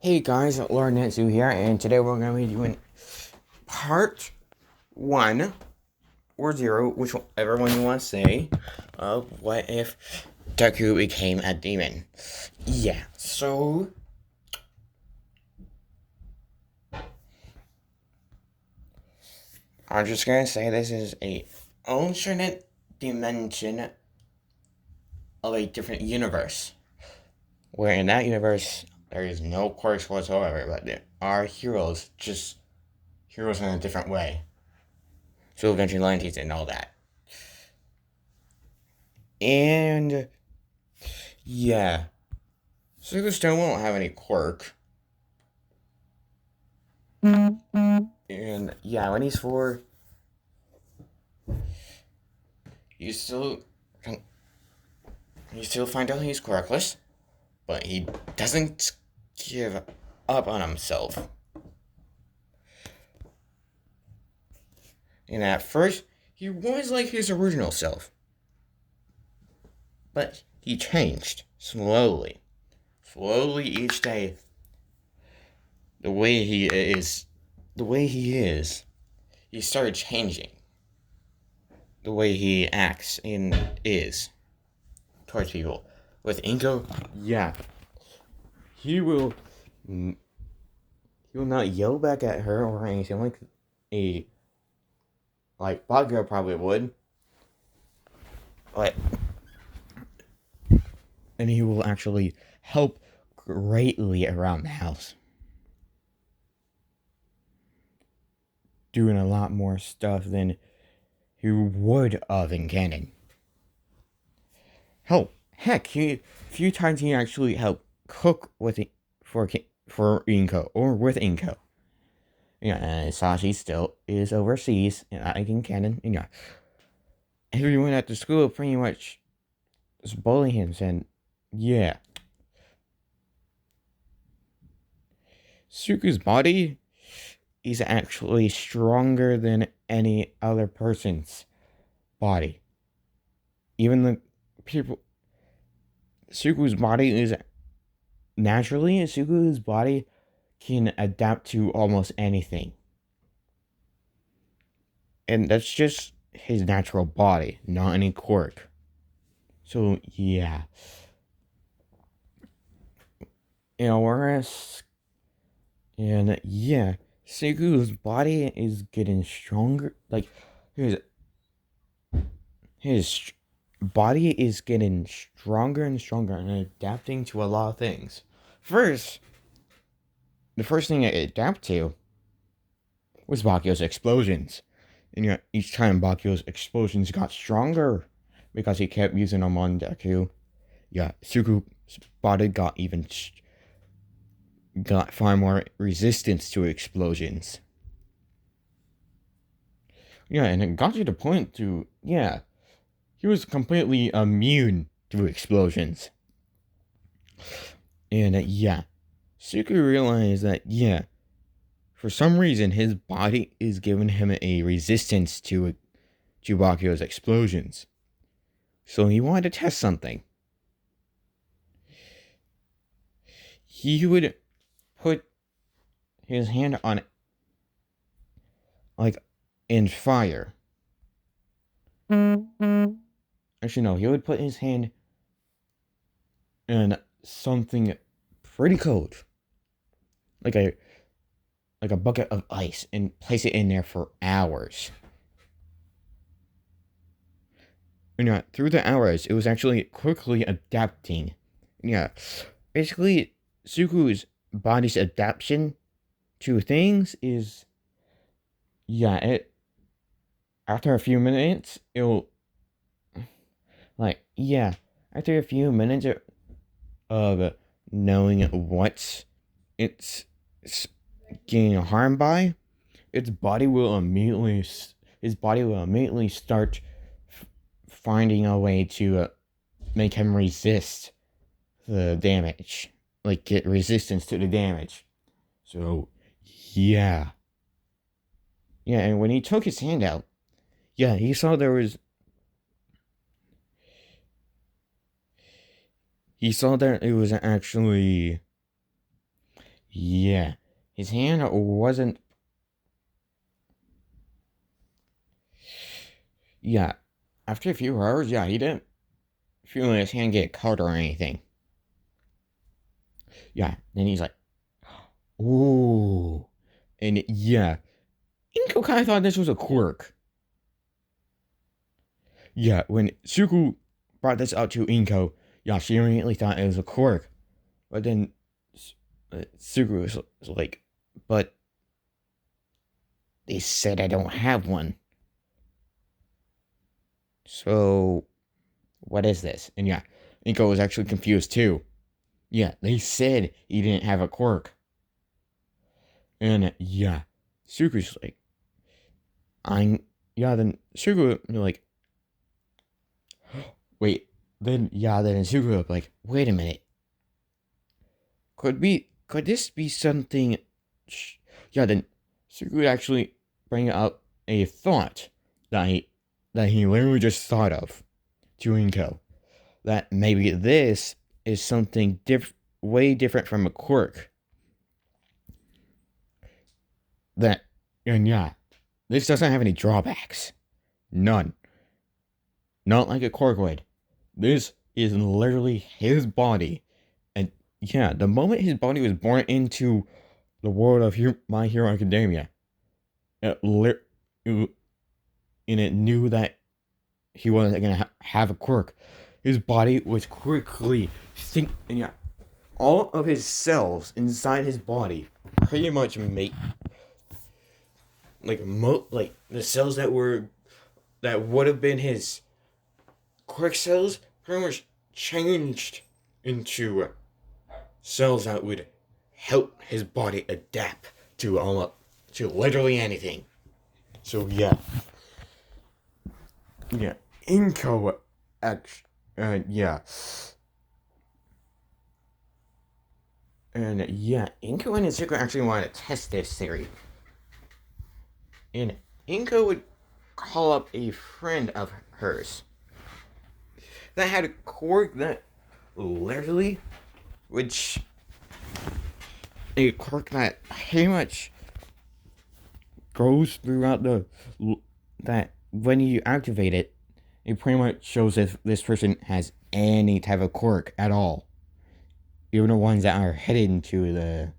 Hey guys, Lord Netsu here, and today we're going to be doing part 1 or 0, whichever one you want to say, of what if Deku became a demon. Yeah, so I'm just going to say this is a alternate dimension of a different universe, where in that universe there is no quirks whatsoever, but there are heroes, just heroes in a different way. So vigilantes and all that. And yeah, Sugar still won't have any quirk. And yeah, when he's 4, you still you still find out he's quirkless, but he doesn't give up on himself. And at first, he was like his original self, but he changed slowly, each day. The way he is, he started changing. The way he acts and is towards people. With Inko, yeah, he will not yell back at her or anything like a Bot Girl probably would. But and he will actually help greatly around the house. Doing a lot more stuff than he would of in canon. Heck, a few times he actually helped cook with it for Inko or with Inko. Yeah, and Sashi still is overseas and in canon. You know, everyone at the school pretty much is bullying him, and yeah, Suku's body is actually stronger than any other person's body. Even the people, Suku's body is naturally, Suku's body can adapt to almost anything. And that's just his natural body, not any quirk. So, yeah. Whereas, and yeah, Suku's body is getting stronger. Like, his body is getting stronger and stronger and adapting to a lot of things. The first thing it adapted to was Bakio's explosions. And each time Bakio's explosions got stronger because he kept using them on Deku. Yeah, Suku's body got far more resistance to explosions. Yeah, and it got to the point he was completely immune to explosions. And Suku realized that for some reason his body is giving him a resistance to Bakio's explosions. So he wanted to test something. He would put his hand on in fire. Actually no, he would put his hand in something pretty cold. Like a bucket of ice and place it in there for hours. Through the hours, it was actually quickly adapting. Basically, Suku's body's adaptation to things is, after a few minutes, after a few minutes of knowing what it's getting harmed by, his body will immediately start finding a way to make him resist the damage, get resistance to the damage. So and when he took his hand out, he saw there was it was actually Yeah, his hand wasn't. Yeah, after a few hours, yeah, he didn't feel his hand get cut or anything. Yeah, then he's like, ooh. And yeah, Inko kind of thought this was a quirk. Yeah, when Suku brought this up to Inko, yeah, she immediately thought it was a quirk. But then Suku was like, but they said I don't have one. So, what is this? And yeah, Inko was actually confused too. Yeah, they said he didn't have a quirk. And yeah, Suku's like, I'm. Yeah, then Suku, like, wait. Then Suku, like, wait a minute. Could this be something? Yeah, then Suku would actually bring up a thought that he literally just thought of to Inko. That maybe this is something way different from a quirk. That and yeah, this doesn't have any drawbacks. None. Not like a quirk would. This is literally his body. And yeah, the moment his body was born into the world of My Hero Academia, it, and it knew that he wasn't gonna have a quirk. His body was quickly and yeah, all of his cells inside his body pretty much make like the cells that would have been his quirk cells pretty much changed into cells that would help his body adapt to literally anything. So yeah, Inko, yeah, and yeah, Inko and Izuku actually wanted to test this theory, and Inko would call up a friend of hers that had a quirk that literally, which a quirk that pretty much goes throughout that when you activate it, it pretty much shows if this person has any type of quirk at all, even the ones that are hidden to the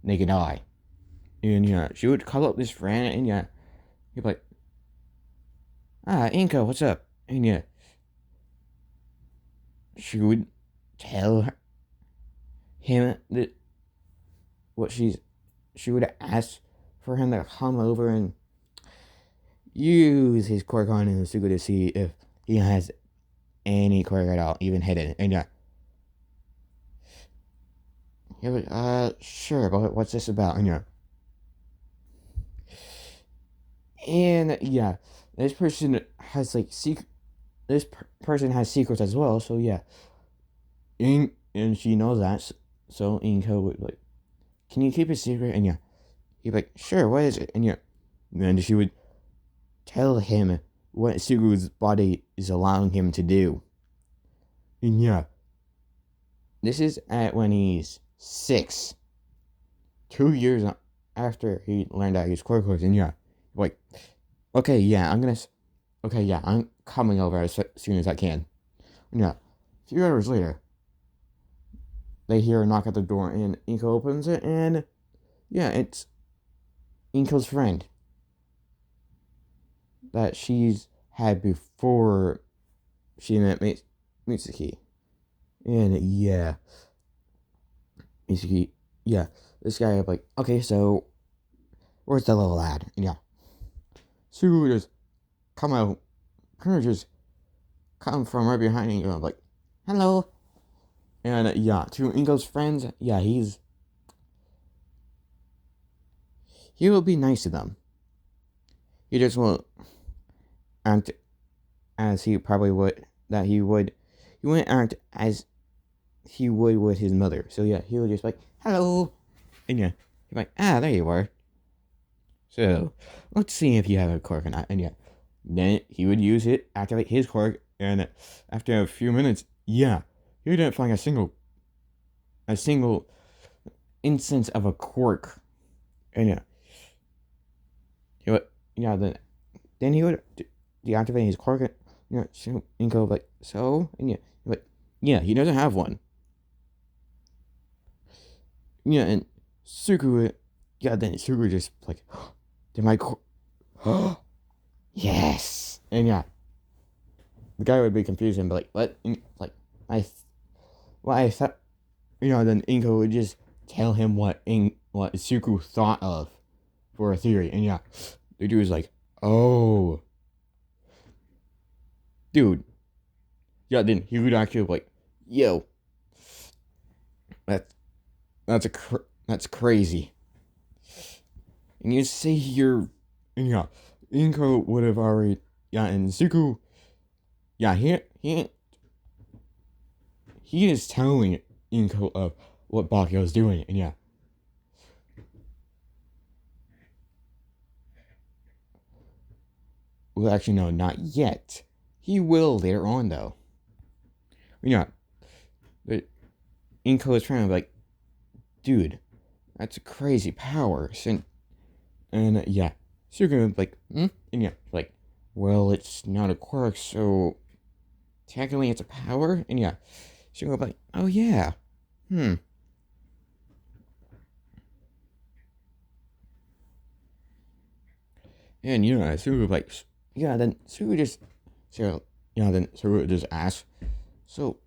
naked eye. And yeah, she would call up this friend, and yeah, he'd be like, Inko, what's up? And yeah, she would tell him that what she would ask for him to come over and use his quirk on Inosuke to see if he has any quirk at all, even hidden. And yeah, he would, sure, but what's this about? And yeah, this person has like secret. This person has secrets as well, so yeah, and she knows that. So Inko would like, can you keep a secret? And yeah, he'd be like, sure, what is it? And yeah, then she would tell him what Sugu's body is allowing him to do. And yeah, this is at when he's 6, 2 years after he learned that he's quirk. And yeah, like, okay, yeah, I'm coming over as soon as I can. And yeah, a few hours later, they hear a knock at the door, and Inko opens it, and yeah, it's Inko's friend that she's had before she met Mitsuki. And yeah, Mitsuki, yeah, this guy like, okay, so where's the little lad? And yeah, Sugu just come out, kind of just come from right behind Inko, like, hello. And yeah, to Inko's friends, yeah, he will be nice to them. He just won't act as he probably would he wouldn't act as he would with his mother. So yeah, he would just like, hello. And yeah, he's like, there you are. So let's see if you have a quirk or not. And yeah, then he would use it, activate his quirk, and after a few minutes, yeah, he didn't find a single instance of a quirk, and he would, then he would deactivate his quirk, and go like so, and like he doesn't have one. And Suku would, then Suku just like, did my yes, and the guy would be confused and be like, what, like I thought, then Inko would just tell him what Suku thought of for a theory, and the dude was like, oh, dude, then he would actually be like, yo, that's that's crazy, and you see here, and Inko would have already, and Suku, he is telling Inko of what Bakio is doing, and well, actually, no, not yet. He will later on, though. But Inko is trying to be like, dude, that's a crazy power. And Suku was like, and like, well, it's not a quirk, so technically it's a power, and Suku was like, oh yeah, and Suku was like, then Suku just, then Suku just asked, so,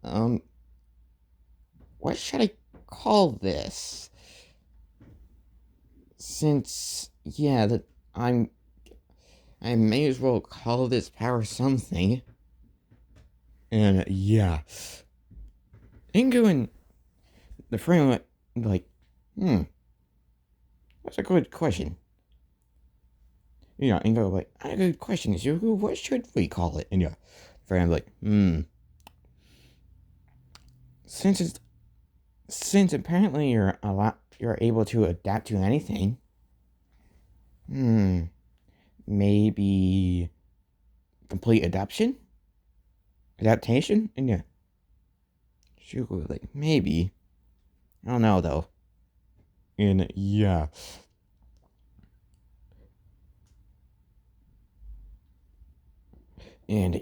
what should I call this? Since, that I may as well call this power something. And, Ingo and the friend went, like, that's a good question. Ingo was like, a good question, Suku, what should we call it? And, the friend was like, Since apparently you're able to adapt to anything. Maybe complete adaptation? And Shuko was like, maybe. I don't know though. And And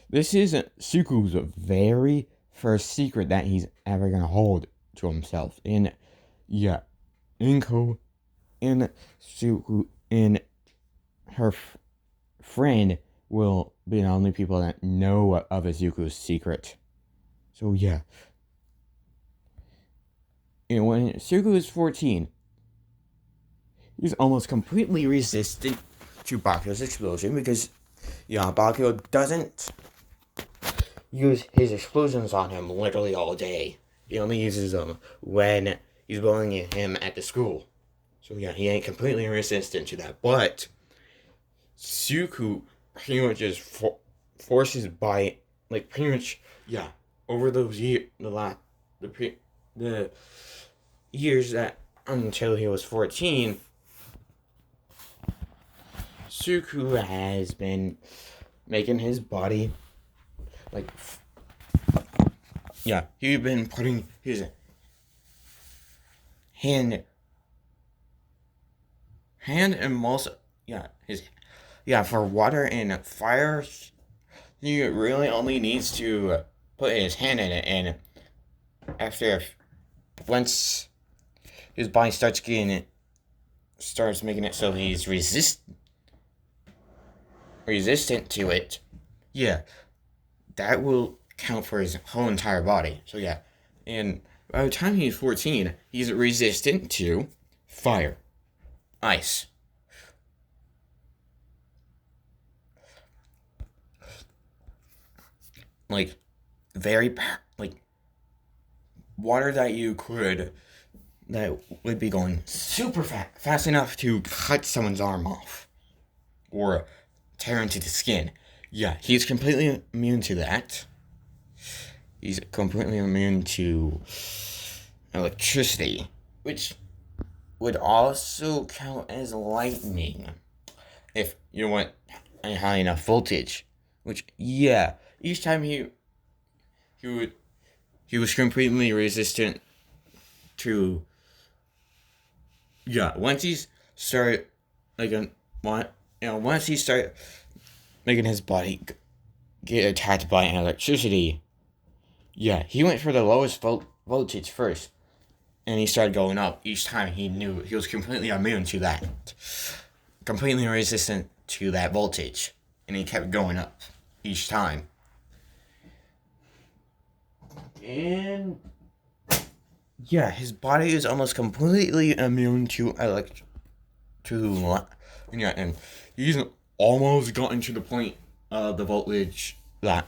this isn't Suku's very first secret that he's ever gonna hold to himself. And Inko and Suku and her friend will be the only people that know of Izuku's secret. So and when Suku is 14, he's almost completely resistant to Bakio's explosion because Bakio doesn't use his explosions on him literally all day. He only uses them when he's bullying him at the school. So he ain't completely resistant to that. But Suku pretty much just forces by, like, pretty much over those years, the years that until he was 14, Suku has been making his body like he's been putting his hand and most his for water and fire. He really only needs to put his hand in it, and once his body starts making it so he's resistant to it, that will count for his whole entire body. So and by the time he's 14, he's resistant to fire, ice, like water that would be going super fast enough to cut someone's arm off or tear into the skin. He's completely immune to that. He's completely immune to electricity, which would also count as lightning if you want a high enough voltage. Which each time he would he was completely resistant to. Yeah, once he started, like, once he started making his body get attacked by electricity, yeah, he went for the lowest voltage first, and he started going up each time. He knew he was completely immune to that, completely resistant to that voltage, and he kept going up each time. And yeah, his body is almost completely immune to yeah, and he's almost gotten to the point of the voltage that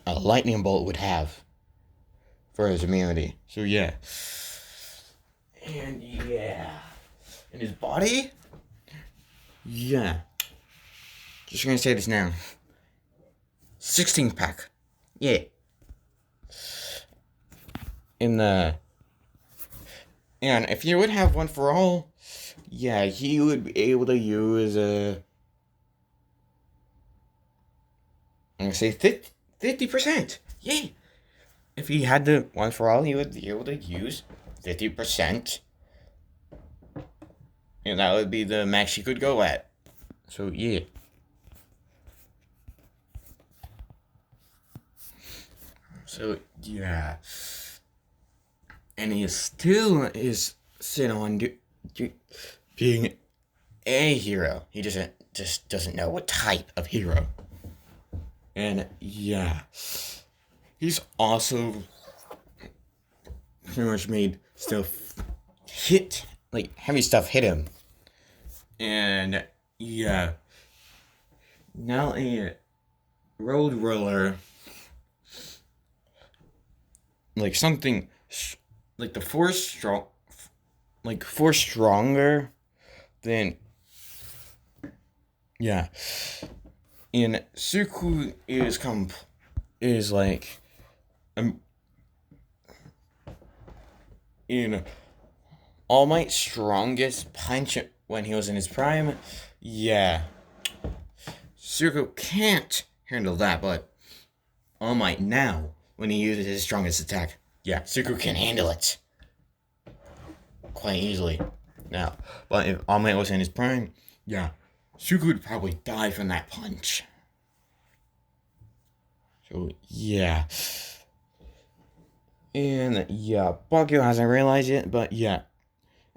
a lightning bolt would have for his immunity. So yeah, and yeah, and his body, yeah. Just gonna say this now. 16-pack, yeah. In the And if you would have one for all, yeah, he would be able to use I'm gonna say 50%. Yay! If he had the one for all, he would be able to use 50%. And that would be the max he could go at. So yeah. So yeah. And he still is set on being a hero. He just doesn't know what type of hero. And yeah, he's also pretty much made stuff hit, like heavy stuff hit him. And yeah, now a road roller, like something like the force stronger than, yeah. And Suku is like in All Might's strongest punch when he was in his prime. Yeah, Suku can't handle that, but All Might now, when he uses his strongest attack, yeah, Suku can handle it quite easily now. But if All Might was in his prime, yeah, Suku would probably die from that punch. So, yeah. And, yeah, Bakio hasn't realized it, but, yeah.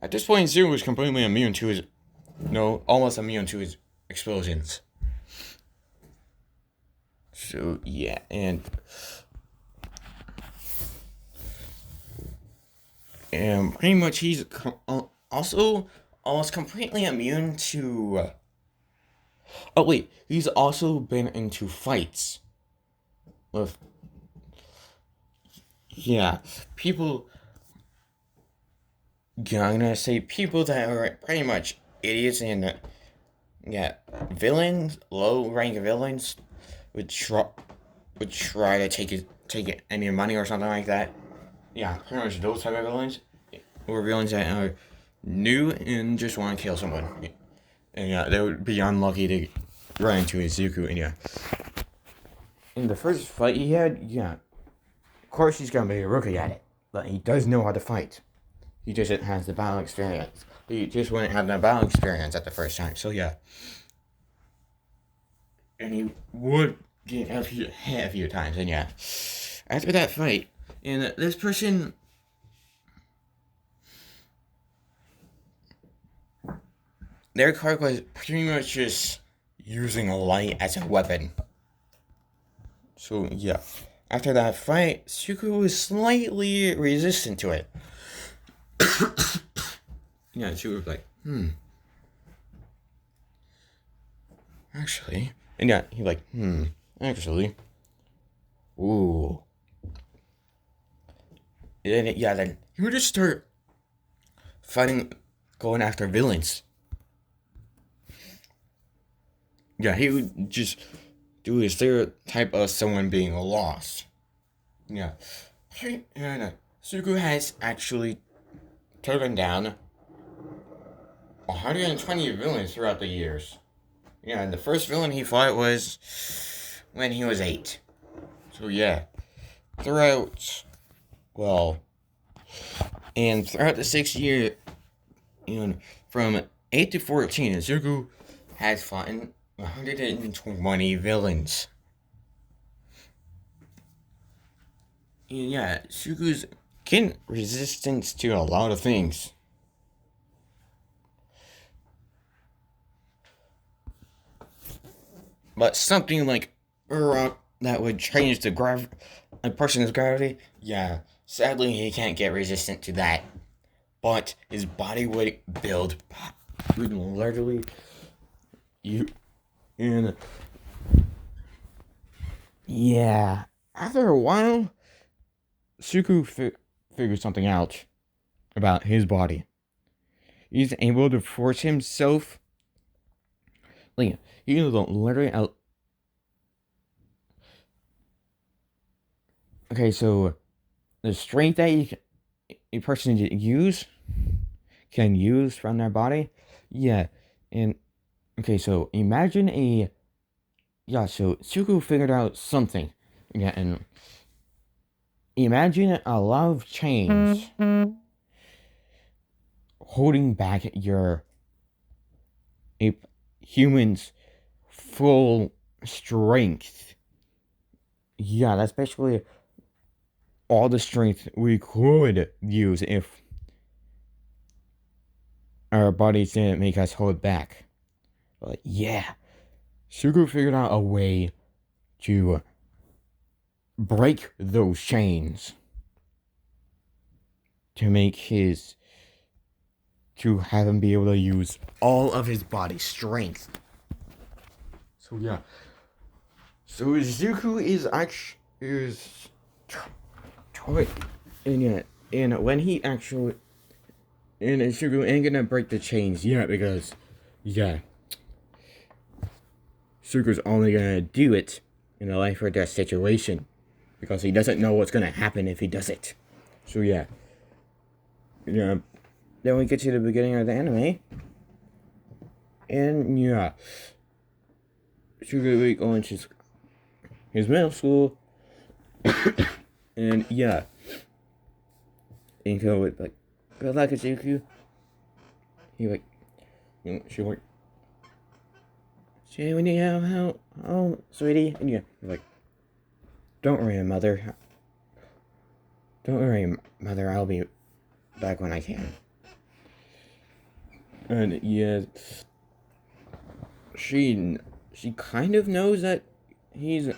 At this point, Suku was completely immune to his... No, almost immune to his explosions. So, yeah, and pretty much he's also almost completely immune to... oh, wait, he's also been into fights with... yeah, people... yeah, I'm gonna say people that are pretty much idiots and... yeah, villains, low-rank villains would try to take any money or something like that. Yeah, pretty much those type of villains, or villains that are new and just want to kill someone. And yeah, they would be unlucky to run into Izuku. And yeah, in the first fight he had, yeah, of course he's gonna be a rookie at it, but he does know how to fight. He just has the battle experience. He just wouldn't have the battle experience at the first time. So yeah, and he would get hit a few times. And yeah, after that fight, and this person, their card was pretty much just using a light as a weapon. So yeah, after that fight, Suku was slightly resistant to it. Yeah, she was like, actually, and yeah, he like, actually, ooh. And then he would just start fighting, going after villains. Yeah, he would just do a stereotype of someone being lost. Yeah. And Suku has actually taken down 120 villains throughout the years. Yeah, and the first villain he fought was when he was 8. So yeah, throughout Well, and throughout the 6 year, from 8 to 14, Zuko has fought 120 villains. And yeah, Zuko's can resistance to a lot of things. But something like a rock that would change a person's gravity, yeah, sadly he can't get resistant to that. But his body would build, would literally, you, and yeah, after a while, Suku figures something out about his body. He's able to force himself, like, he can literally out. Okay, so the strength that a person can use from their body, yeah, and okay, so imagine so Suku figured out something, yeah, and imagine a lot of chains holding back a human's full strength. Yeah, that's basically all the strength we could use if our bodies didn't make us hold back. But yeah, Sugu figured out a way to break those chains to have him be able to use all of his body strength. So yeah. So Zuko is actually and when he actually and Zuko ain't gonna break the chains yet because Zuko's only gonna do it in a life or death situation because he doesn't know what's gonna happen if he does it. So yeah. Then we get to the beginning of the anime. And yeah. Zuko will go into his middle school. And yeah. And go with like, good luck, Zuko. He like, she like, say we need help, oh, sweetie. And yeah, like, don't worry, mother. Don't worry, mother. I'll be back when I can. And yeah, she kind of knows that he's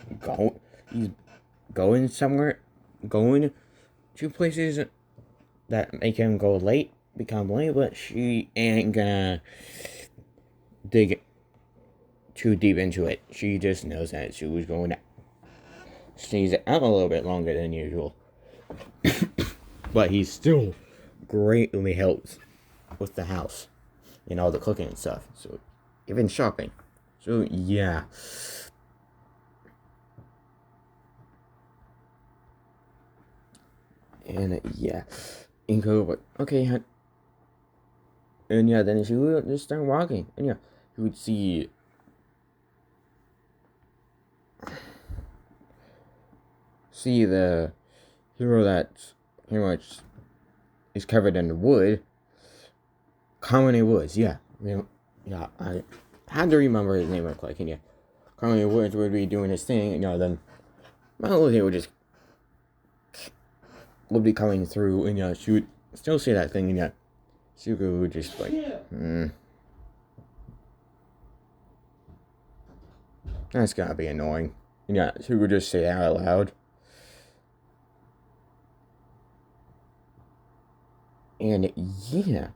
going somewhere, going to places that make him become late, but she ain't gonna dig too deep into it. She just knows that she was going to sneeze out a little bit longer than usual. But he still greatly helps with the house and all the cooking and stuff. So even shopping. So yeah. And yeah. And go like, okay, and yeah, then she would just start walking. And yeah, he would see the hero that pretty much is covered in wood. Comedy Woods, yeah. I had to remember his name real quick, and yeah. Comedy Woods would be doing his thing, then my little hero would be coming through, and she would still say that thing, and Suku would just like, that's gotta be annoying. And she would just say that out loud. And yeah.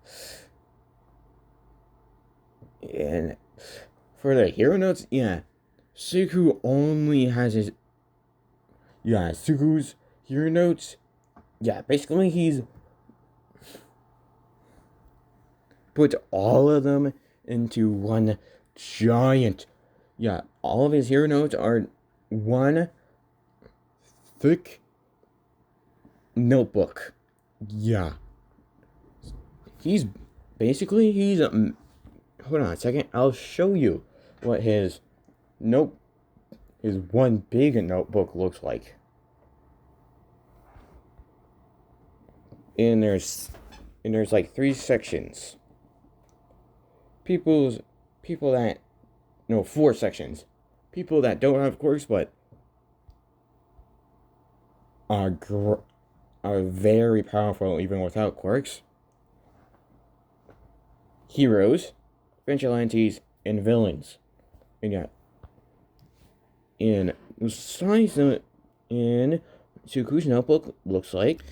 And for the hero notes, Suku only has Suku's hero notes. Yeah, basically he's put all of them into one giant. Yeah, all of his hero notes are one thick notebook. Yeah. He's hold on a second. I'll show you what his one big notebook looks like. and there's like three sections. People that no, four sections. People that don't have quirks but are are very powerful even without quirks. Heroes, vigilantes, and villains. And yeah, in size in Suku's notebook looks like.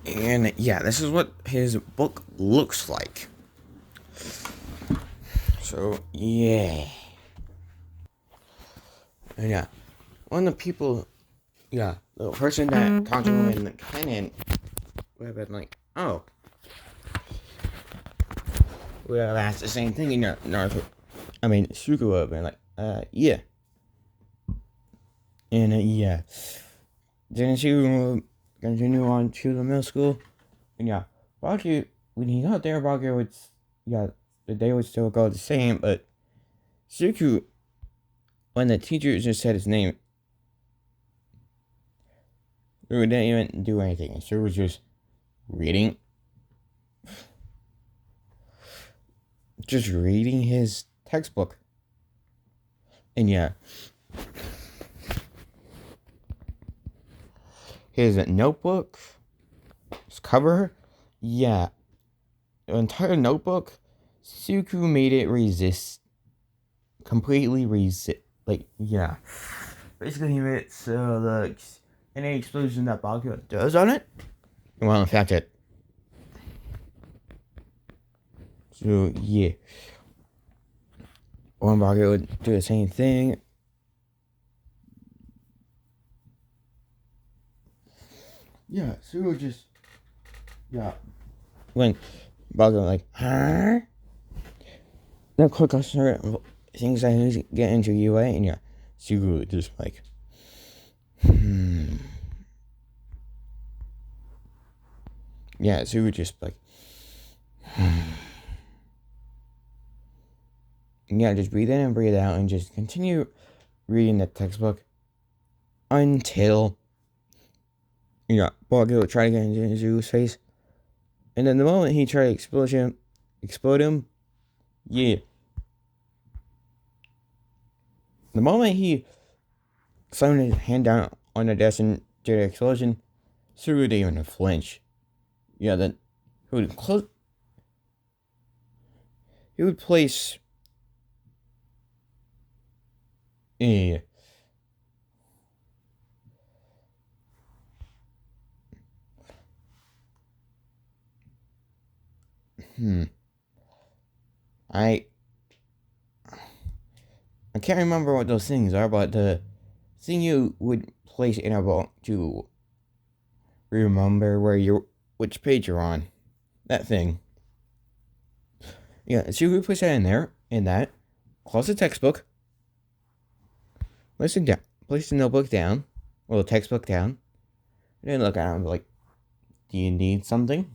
And yeah, this is what his book looks like. So yeah. And yeah, one of the people, yeah, the person that talked to him in the canon would have been like, oh, would have asked the same thing in Naruto. I mean, Suku would have been like, yeah. And yeah. Then Suku continue on to the middle school. And yeah, Baki, when he got there, Baki would, yeah, the day would still go the same, but Suku, when the teacher just said his name, he didn't even do anything. Suku was just reading his textbook. And yeah, his notebook, his cover, yeah, the entire notebook, Suku made it completely resist, like, yeah. Basically, he made it so any explosion that Bakugo does on it, well, in fact, it. So, yeah. One Bakugo would do the same thing. Yeah, Suku just, yeah. When Bakugo like, huh? The quick customer things I need to get into UA, and yeah, Suku just like, Yeah, Suku just like, yeah, just breathe in and breathe out and just continue reading the textbook until, yeah, Bakugo try to get into Suku's face. And then the moment he tried to explode him, yeah. The moment he slammed his hand down on the desk and did an explosion, Suku didn't even flinch. Yeah, then he would place a I can't remember what those things are, but the thing you would place in a book to remember which page you're on. That thing. Yeah, so you push that in that, close the textbook, place the notebook down, or the textbook down, and then look at it and be like, do you need something?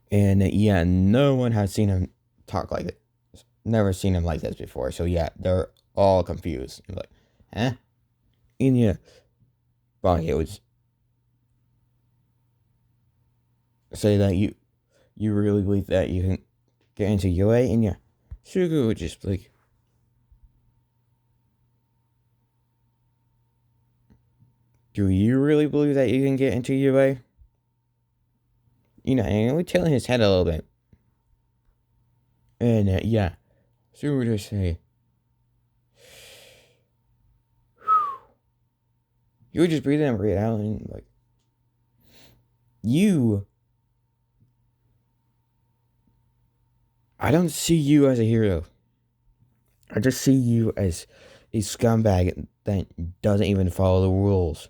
And yeah, no one has seen him talk like it. Never seen him like this before. So yeah, they're all confused. Like, huh? And yeah, Baki would say that you really believe that you can get into UA, and yeah, Sugu would just like, do you really believe that you can get into UA? You know, and it would tilt his head a little bit. And yeah, Sugu would just say, you would just breathe in and breathe out, and like, I don't see you as a hero. I just see you as a scumbag that doesn't even follow the rules.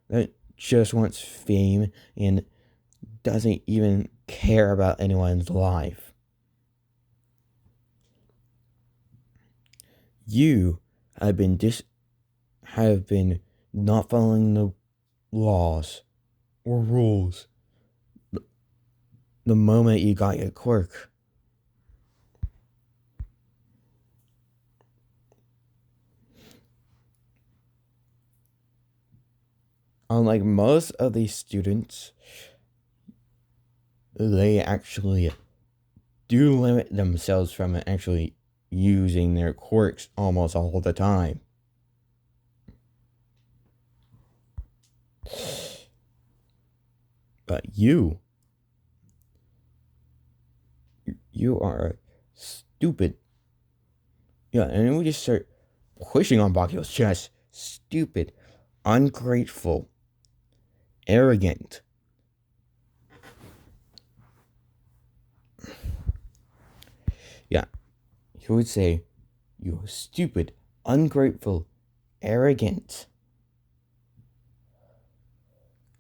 That just wants fame and doesn't even care about anyone's life. You have been not following the laws or rules the moment you got your quirk. unlike most of these students, they actually do limit themselves from actually using their quirks almost all the time. But you are stupid. Yeah, and then we just start pushing on Bakugo's chest. Stupid, ungrateful, arrogant. Yeah, he would say, "You stupid, ungrateful, arrogant,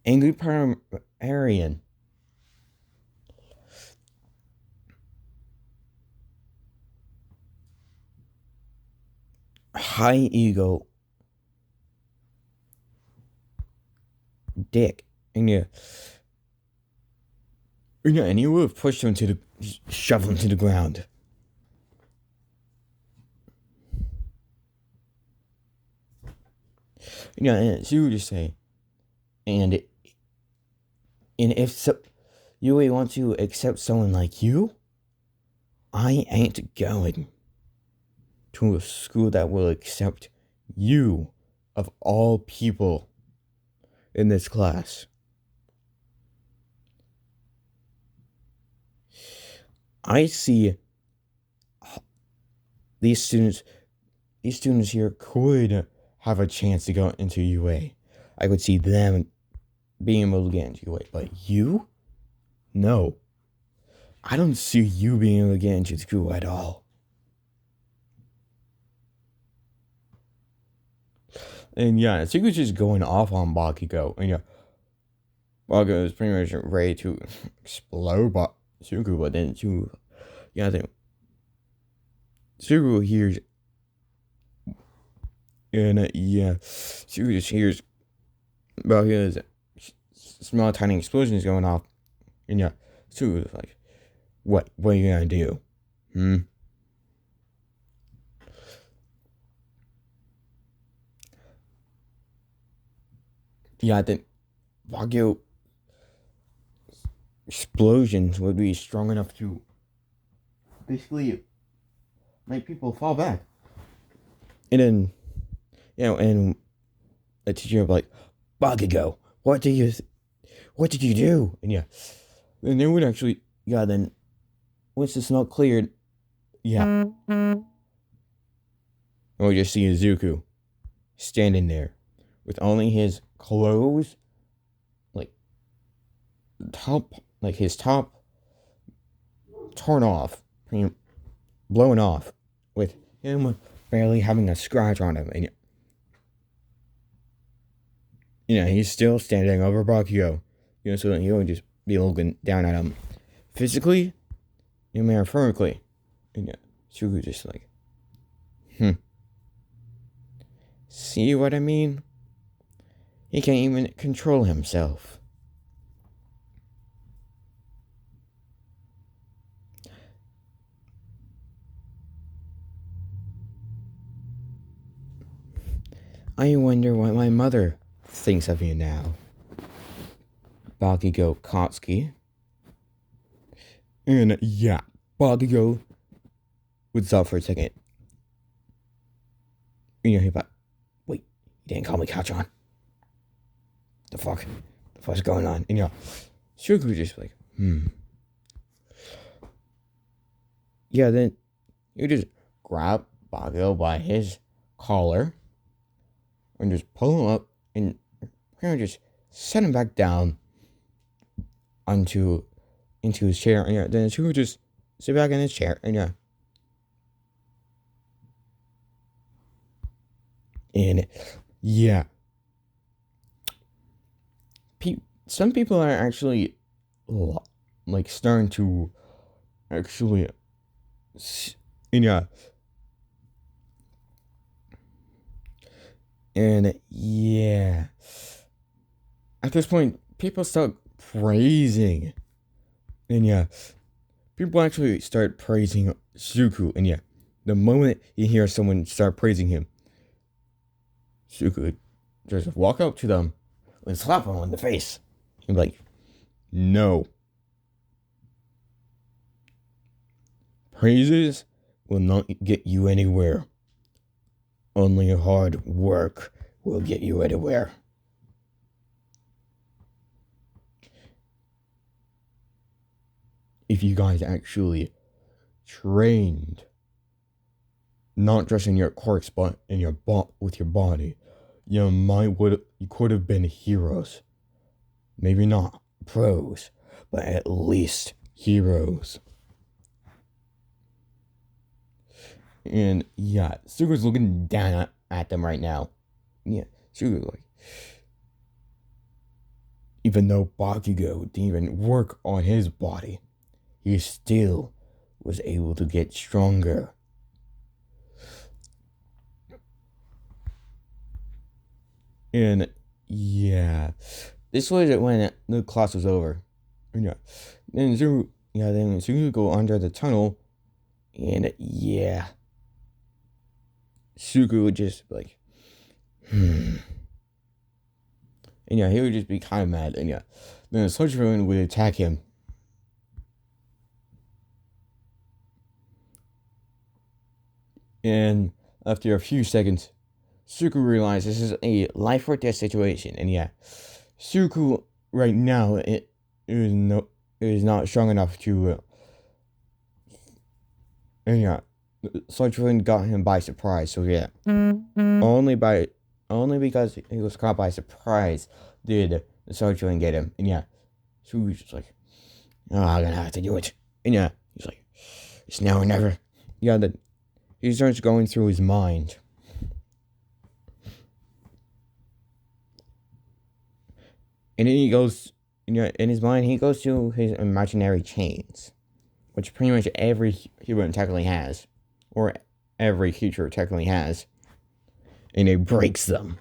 angry Aryan." High ego dick. And and you would have pushed him to the shovel him to the ground. And she would just say, and if so, you really want to accept someone like you, I ain't going to a school that will accept you of all people in this class. I see these students here could have a chance to go into UA. I could see them being able to get into UA, but you? No. I don't see you being able to get into school at all. And yeah, Suku's just going off on Bakugo. And Bakugo is pretty much ready to explode Suku, but then Suku hears, and Suku just hears Bakugo's small tiny explosions going off. And Suku's like, what are you gonna do? I think Bakugo explosions would be strong enough to basically make people fall back. And then, and the teacher would be like, Bakugo, what did you do? And then they would actually, then once the smoke cleared, and we just see Izuku standing there with only his clothes, his top torn off, blown off, with him barely having a scratch on him. And he's still standing over Bakugo, so that he would just be looking down at him physically and metaphorically. And Suku just like, see what I mean? He can't even control himself. I wonder what my mother thinks of you now. Bakugo Kotsky. And Bakugo would stop for a second. He's like, wait, you didn't call me Kachan? The fuck's going on? And Suku just like, then you just grab Bakugo by his collar and just pull him up and just set him back down into his chair. And then Suku just sit back in his chair. And some people are actually starting to actually and at this point people start praising, and people actually start praising Suku. And the moment you hear someone start praising him, Suku just walk up to them and slap him in the face. He'd be like, no. Praises will not get you anywhere. Only hard work will get you anywhere. If you guys actually trained, not just in your quirks, but in your with your body, you could have been heroes. Maybe not pros, but at least heroes. And yeah, Suga's looking down at them right now. Yeah, Suga's like, even though Bakugo didn't even work on his body, he still was able to get stronger. And yeah, this was when the class was over. Yeah, then Suga go under the tunnel, and yeah, Suga would just like, And yeah, he would just be kind of mad. And yeah, then the Soldier Villain would attack him. And after a few seconds, Suku realized this is a life or death situation. And yeah, Suku right now is not strong enough to. And yeah, Soldier Villain got him by surprise. So yeah, only because he was caught by surprise did the Soldier Villain get him. And yeah, Suku's just like, oh, I'm gonna have to do it. And yeah, he's like, it's now or never. Yeah, he starts going through his mind. And then he goes, in his mind, he goes to his imaginary chains, which pretty much every human technically has, or every creature technically has, and he breaks them.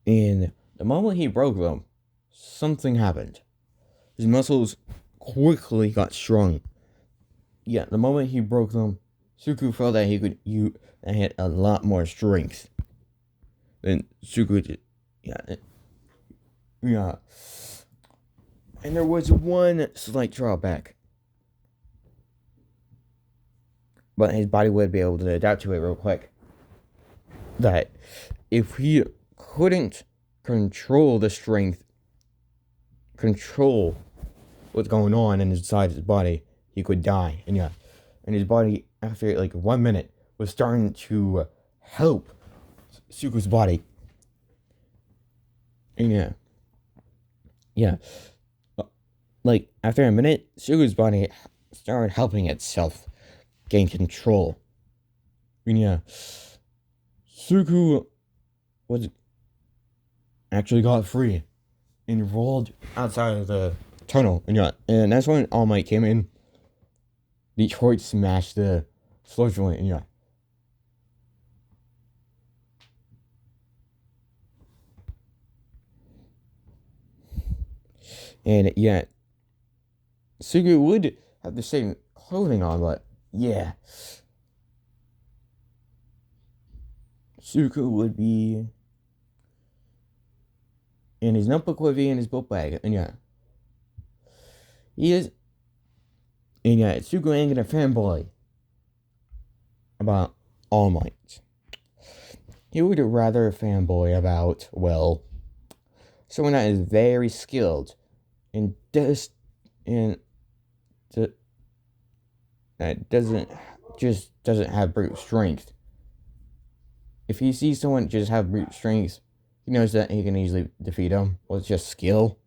And the moment he broke them, something happened. His muscles quickly got strong. Yeah, the moment he broke them, Suku felt that he had a lot more strength. Then Suku did, yeah. And there was one slight drawback. But his body would be able to adapt to it real quick. That if he couldn't control the strength, control what's going on inside his body, he could die. And yeah, and his body, after like 1 minute, was starting to help Suku's body. And yeah, like after a minute, Suku's body started helping itself gain control. And yeah, Suku was actually got free and rolled outside of the tunnel. And yeah, and that's when All Might came in. Detroit smashed the Soldier Villain. And yeah. And yeah, Sugu would have the same clothing on, but yeah. Suku would be in his notebook, would be in his book bag. And yeah. He is. And yeah, Suku ain't a fanboy about All Might. He would rather fanboy about, well, someone that is very skilled and that doesn't have brute strength. If he sees someone just have brute strength, he knows that he can easily defeat them with just skill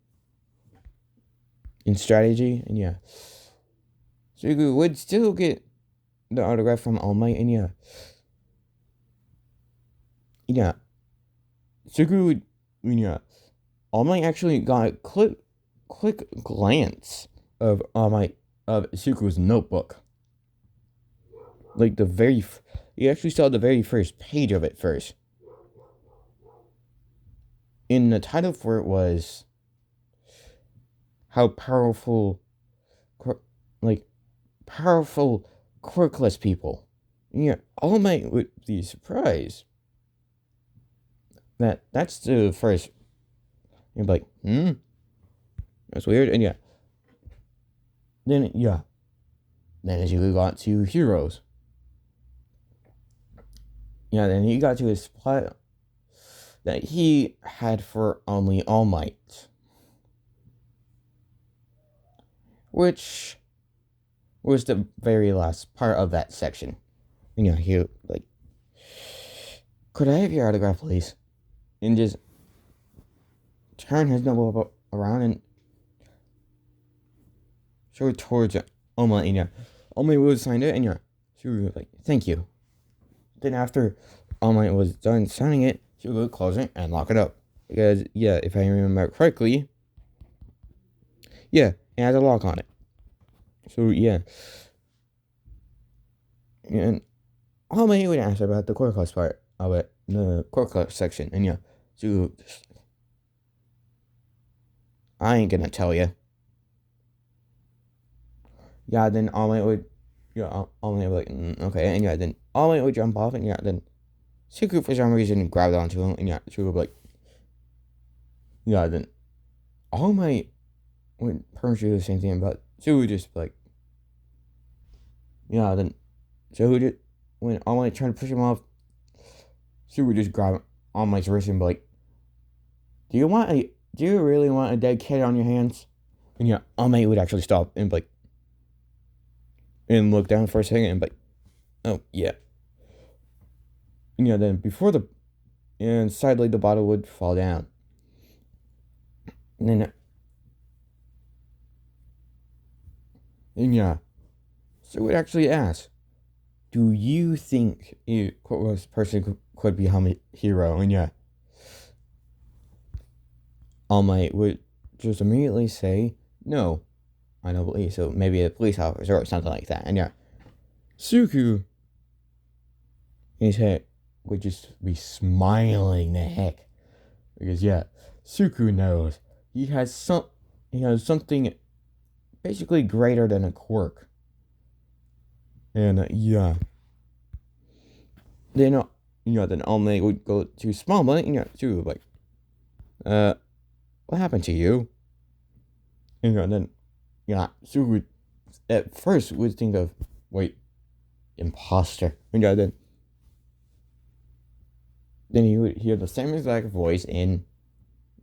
and strategy. And yeah, Sugu would still get the autograph from All Might. And yeah, Sugu would, All Might actually got a quick glance of Suku's notebook. Like he actually saw the very first page of it first. And the title for it was how powerful quirkless people. And yeah, All Might would be surprised that that's the first. You'd be like, that's weird. And yeah, then as you got to heroes. Yeah, then he got to his spot that he had for only All Might, which was the very last part of that section. He like, could I have your autograph, please? And just turn his noble around and show it towards All Might. And All Might would sign it, and she was like, thank you. Then after All Might was done signing it, she would close it and lock it up. Because, if I remember correctly, it has a lock on it. So, And All Might would ask about the core class part of it, the core class section. And, so I ain't gonna tell you. Then All Might would, All Might would be like, okay. And, then All Might would jump off, and, then Suku, for some reason, grabbed onto him, and she would be like, then All Might would pretty do the same thing, but Suku would just be like, then Suku just, when All Might tried to push him off, Suku would just grab All Might's wrist and be like, do you really want a dead kid on your hands? And All Might would actually stop and be like, and look down for a second and be like, oh, yeah. And then and sadly the bottle would fall down. And then, so it actually asks, do you think a quote person could become a hero? And All Might would just immediately say, no, I don't believe so. Maybe a police officer or something like that. And Suku, in his head, would just be smiling the heck. Because Suku knows he has something basically greater than a quirk. And then All Might would go to Small Might, and Suku would be like, what happened to you? And then Suku would at first would think of, wait, imposter. And then he would hear the same exact voice in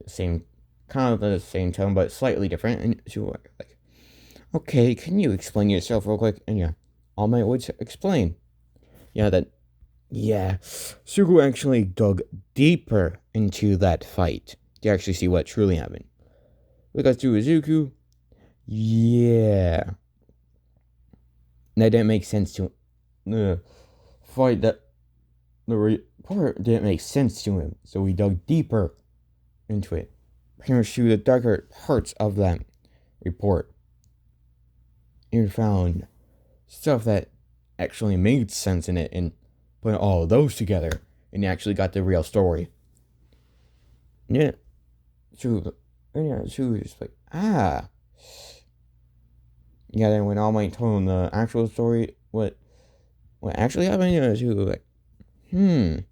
the same kind of the same tone, but slightly different. And she was like, okay, can you explain yourself real quick? And All Might would explain. Suku actually dug deeper into that fight to actually see what truly happened. Because to Izuku, that didn't make sense to him. The fight that the report didn't make sense to him, so he dug deeper into it. Pretty much through the darker parts of that report. And found stuff that actually made sense in it, and put all of those together, and actually got the real story. She was just like, then when All Might told him the actual story, what actually happened, she was like, that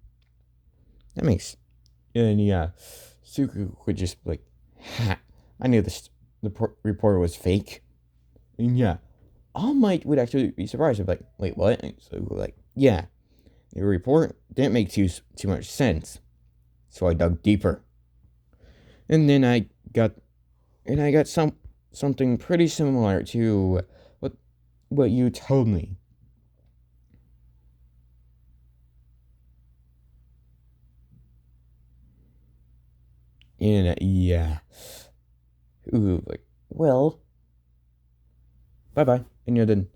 makes, and Suku would just be like, I knew the reporter was fake. And All Might would actually be surprised. Like, wait, what? And so like, the report didn't make too much sense. So I dug deeper. And then I got something pretty similar to what you told me. And like, well, bye-bye. And then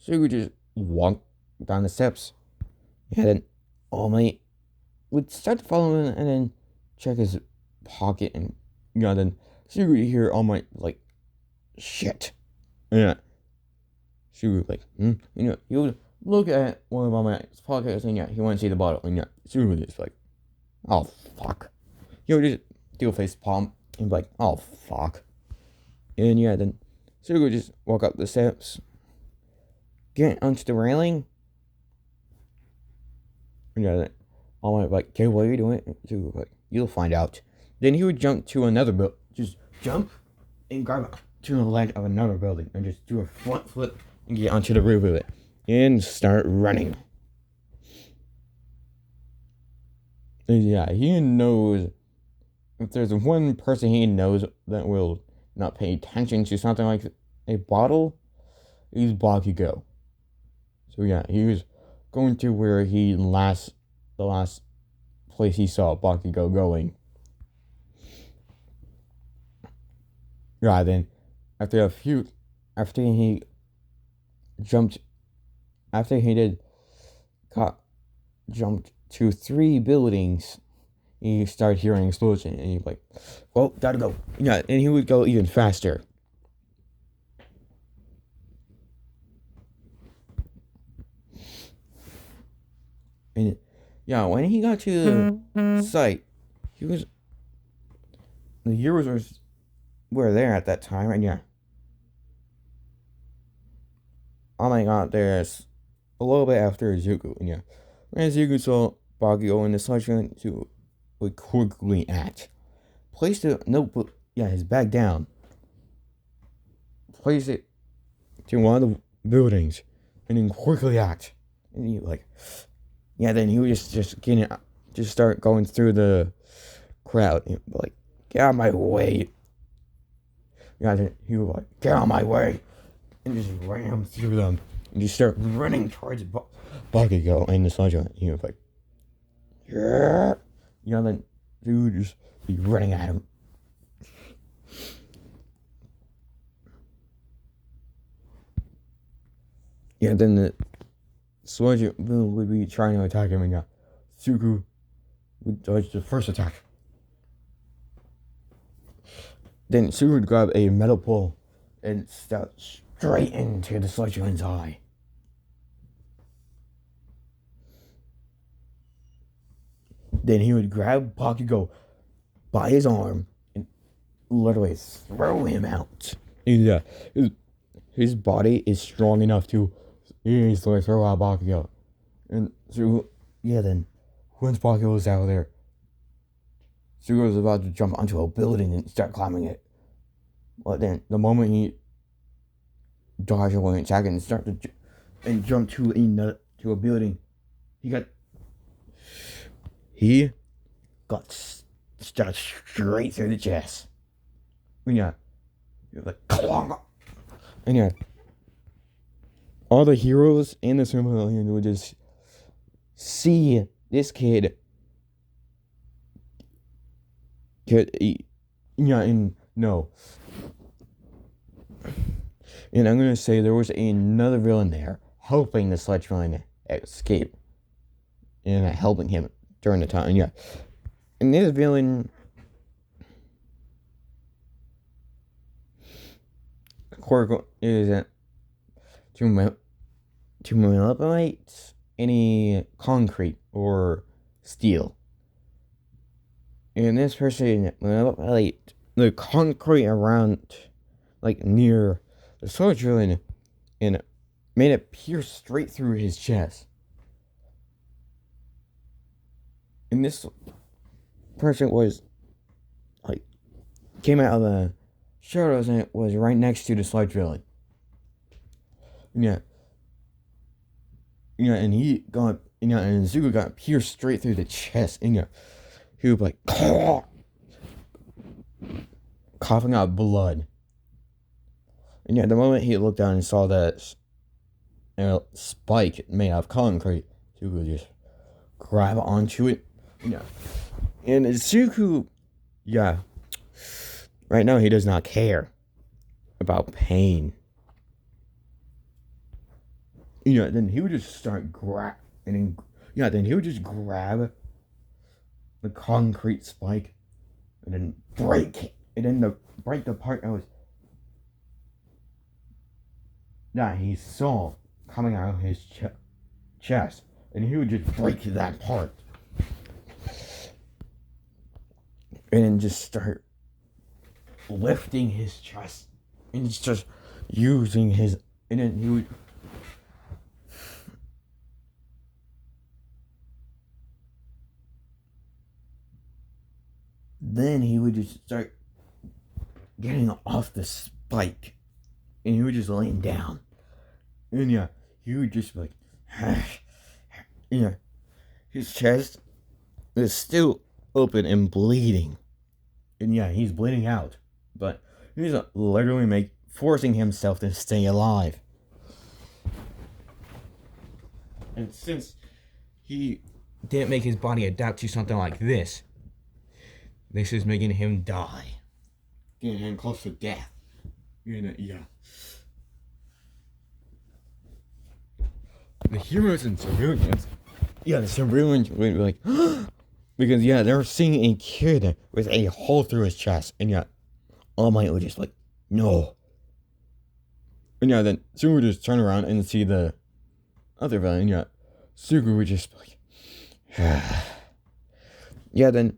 Sugu just walked down the steps. Then All Might would start to follow him and then check his pocket, and then Sugu would hear All Might like, shit. And Sugu would like, he would look at one of All Might's pockets, and he wouldn't see the bottle, and Sugu would just like, oh fuck. He would just do a face palm and be like, oh fuck. And then Sugu would just walk up the steps get onto the railing. I'm like, okay, what are you doing? So, like, you'll find out. Then he would jump to another building. Just jump and grab to the ledge of another building and just do a front flip and get onto the roof of it and start running. And yeah, he knows if there's one person he knows that will not pay attention to something like a bottle, he's Bakugo. So yeah, he was going to where the last place he saw Bakugo going. Yeah, then after he jumped, after he did, jumped to 3 buildings, he started hearing explosion, and he's like, well, gotta go. Yeah, and he would go even faster. And yeah, when he got to the site, the heroes were there at that time, and yeah. Oh my god, there's a little bit after Zuko, and yeah. When Zuko saw Bakugo in the sunshine, Zuko would quickly act. Place the notebook, his bag down. Place it to one of the buildings, and then quickly act. And he then he would just start going through the crowd, and like, get out of my way. Yeah, then he would like, get out of my way, and just ram through them, and just start running towards Bakugo in the sunshine. He was like, yeah, then he would just be running at him. Yeah, then the soldier would be trying to attack him, and Zuko would dodge the first attack. Then Zuko would grab a metal pole and step straight into the soldier's eye. Then he would grab Bakugo by his arm and literally throw him out. Yeah, his body is strong enough to easily throw out Bakugo. And so, then once Bakugo was out of there, Zuko was about to jump onto a building and start climbing it. But then, the moment he dodged away and attack and started and jumped to a building, he got shot straight through the chest. And and all the heroes and the civilians would just see this kid and I'm gonna say there was another villain there helping the sledge villain escape and helping him during the time. Yeah, and this villain quirk is to manipulate any concrete or steel. And this person manipulate the concrete around, near the soldier, and made it pierce straight through his chest. And this person came out of the shadows and it was right next to the sludge villain. And Zuko got pierced straight through the chest, and he was coughing out blood. And the moment he looked down and saw that spike made out of concrete, Zuko just grab onto it. And Zuko, right now he does not care about pain. Then he would just start then he would just grab the concrete spike and then break it, and then break the part that he saw coming out of his chest, and he would just break that part, and then just start lifting his chest, and just using his, and then he would then he would just start getting off the spike, and he would just laying down, and yeah, he would just be like, yeah, his chest is still open and bleeding, and yeah, he's bleeding out, but he's literally forcing himself to stay alive. And since he didn't make his body adapt to something like this is making him die, getting him close to death. Yeah. The heroes and civilians, the civilians would be like, because they were seeing a kid with a hole through his chest, and All Might would just like, no. And then Suku would just turn around and see the other villain, Suku would just be like, then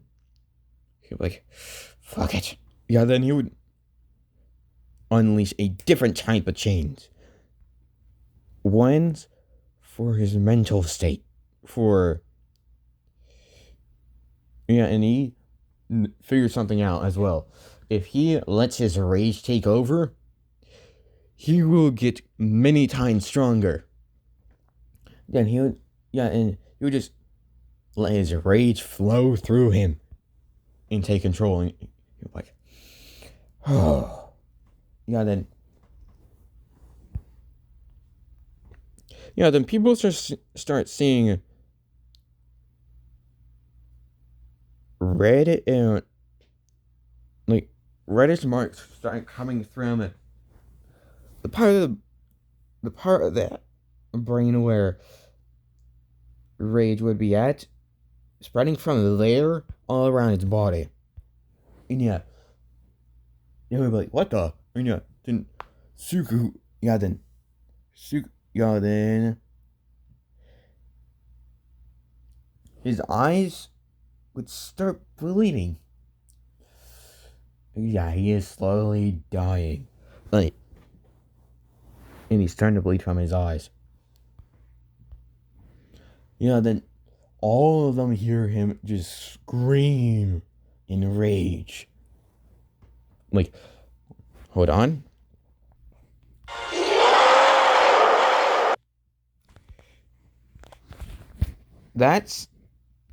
he'd be like, fuck it. Then he would unleash a different type of change. One's for his mental state. And he figured something out as well. If he lets his rage take over, he will get many times stronger. Then he would just let his rage flow through him and take control. And he'd be like, oh. Then people start seeing red and reddish marks start coming from the part of that brain where rage would be at, spreading from there all around its body. And it would be like, what the? And then Suku, then his eyes would start bleeding. He is slowly dying. And he's starting to bleed from his eyes. Then all of them hear him just scream in rage. Hold on. That's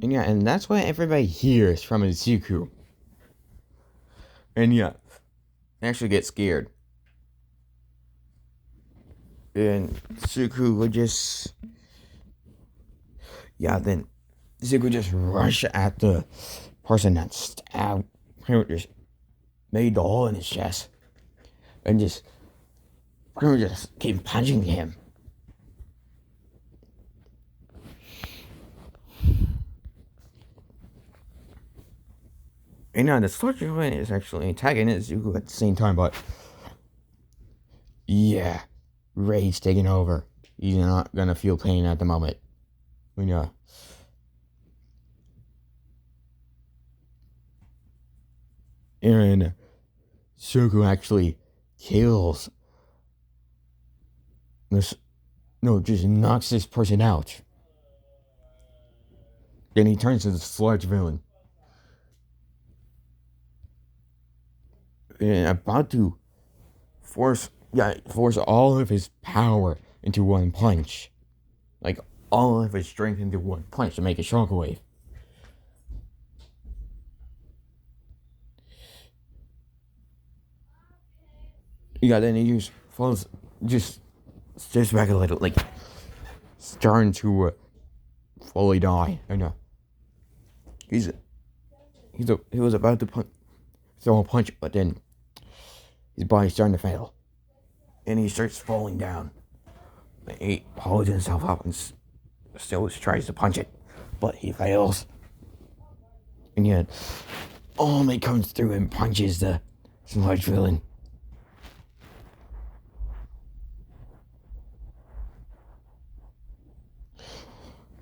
what everybody hears from Izuku. And they actually get scared. And Suku would just then Zuko would just rush at the person that stabbed him, just made the hole in his chest, and just keep punching him. And the soldier villain is actually attacking Zuko at the same time, but rage taking over. He's not gonna feel pain at the moment. And Suku actually kills this. No, just knocks this person out. Then he turns to the sludge villain. And about to force all of his power into one punch. All of his strength into one punch to make a shockwave. Then he just falls, just steps back a little, starting to fully die. I know. He was about to throw a punch, but then his body's starting to fail, and he starts falling down. He holds himself up and still tries to punch it, but he fails. And All Might comes through and punches the sludge villain.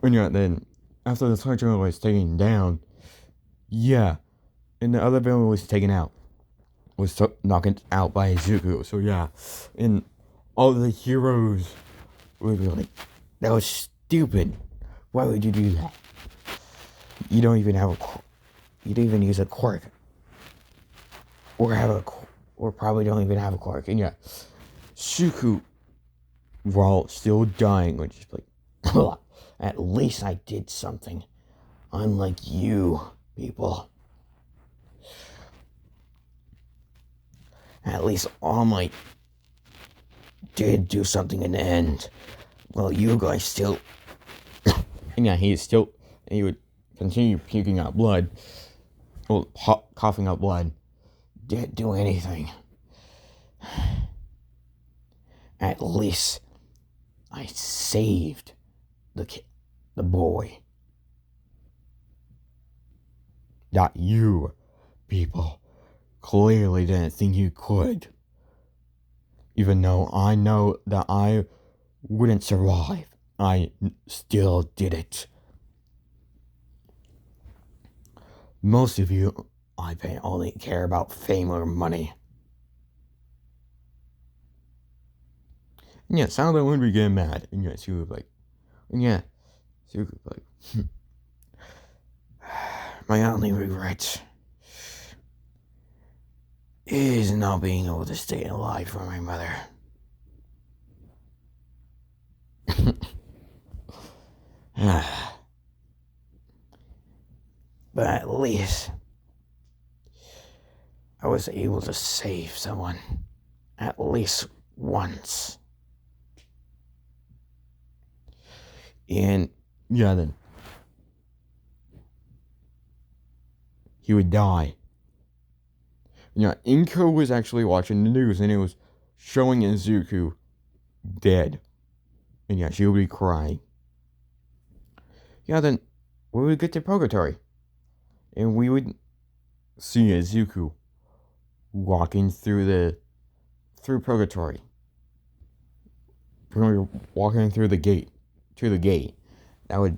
And then after the sludge villain was taken down, and the other villain was taken out, was knocked out by Izuku. So and all the heroes would be like, that was stupid. Why would you do that? You don't even use a quirk. or probably don't even have a quirk. And yeah, Suku, while still dying, would just be like, at least I did something. Unlike you, people. At least All Might did do something in the end. Well, you guys still... and yeah, he would continue puking out blood. Well, coughing out blood. Didn't do anything. At least I saved the boy. Not you, people. Clearly didn't think you could. Even though I know that I wouldn't survive, I still did it. Most of you, I bet, only care about fame or money. And yeah, Silent would be getting mad. And yeah, she would be like, my only regret is not being able to stay alive for my mother. But at least I was able to save someone at least once. And yeah, then he would die. Yeah, Inko was actually watching the news and it was showing Izuku dead. And yeah, she would be crying. Yeah, then we would get to Purgatory. And we would see Izuku walking through Purgatory. Walking through the gate. To the gate. The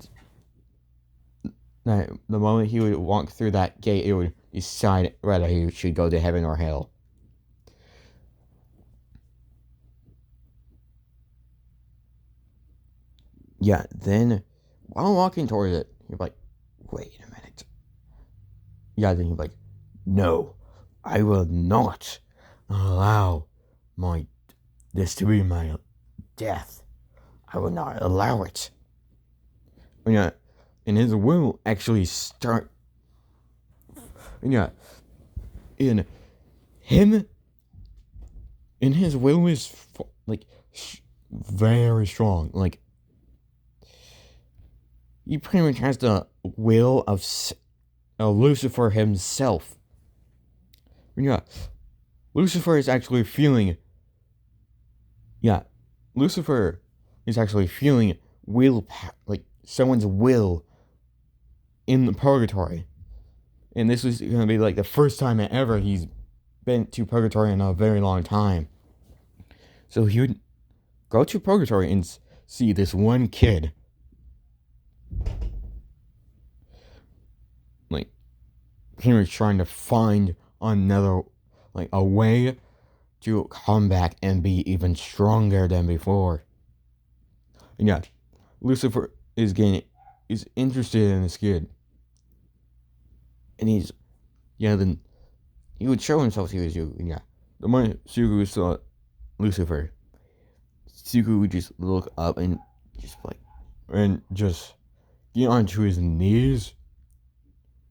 moment he would walk through that gate, it would decide whether he should go to heaven or hell. Yeah, then, while walking towards it, he'd be like, wait a minute. Yeah, then he'd be like, no, I will not allow this to be my death. I will not allow it. Yeah, and his will actually start. Yeah, in his will is very strong. Like, he pretty much has the will of Lucifer himself. Yeah, Lucifer is actually feeling. Yeah, Lucifer is actually feeling someone's will in the purgatory. And this was going to be like the first time ever he's been to purgatory in a very long time. So he would go to purgatory and see this one kid. Like, he was trying to find a way to come back and be even stronger than before. And yeah, Lucifer is interested in this kid. And then he would show himself to Suku. And yeah, the moment Suku saw Lucifer, Suku would just look up and just get onto his knees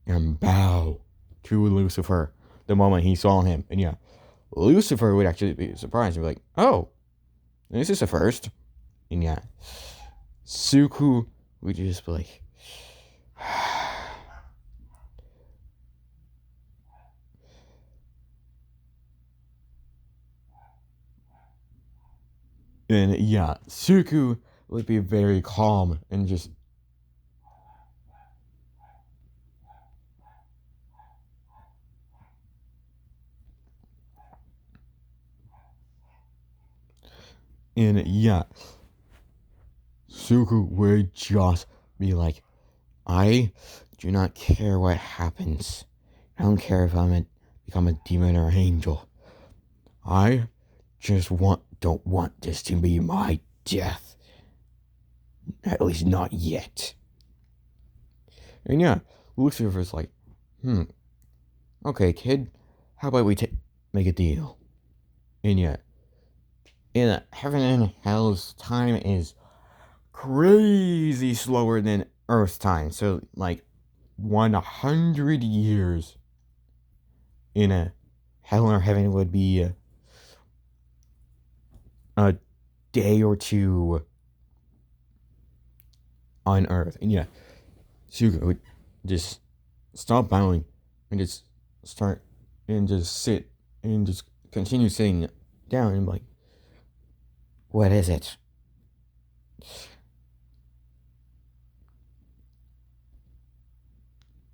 and bow to Lucifer the moment he saw him. And yeah, Lucifer would actually be surprised and be like, oh, this is a first. And yeah, Suku would just be like, and yeah, Suku would be very calm and just. And yeah, Suku would just be like, I do not care what happens. I don't care if become a demon or an angel. I just don't want this to be my death. At least not yet. And yeah, Lucifer's like, okay, kid, how about we make a deal? And yeah, in heaven and hell's time is crazy slower than Earth's time. So like 100 years in a hell or heaven would be a day or two on Earth. And yeah, Suga would just stop bowing and just start and just sit and just continue sitting down and like, what is it?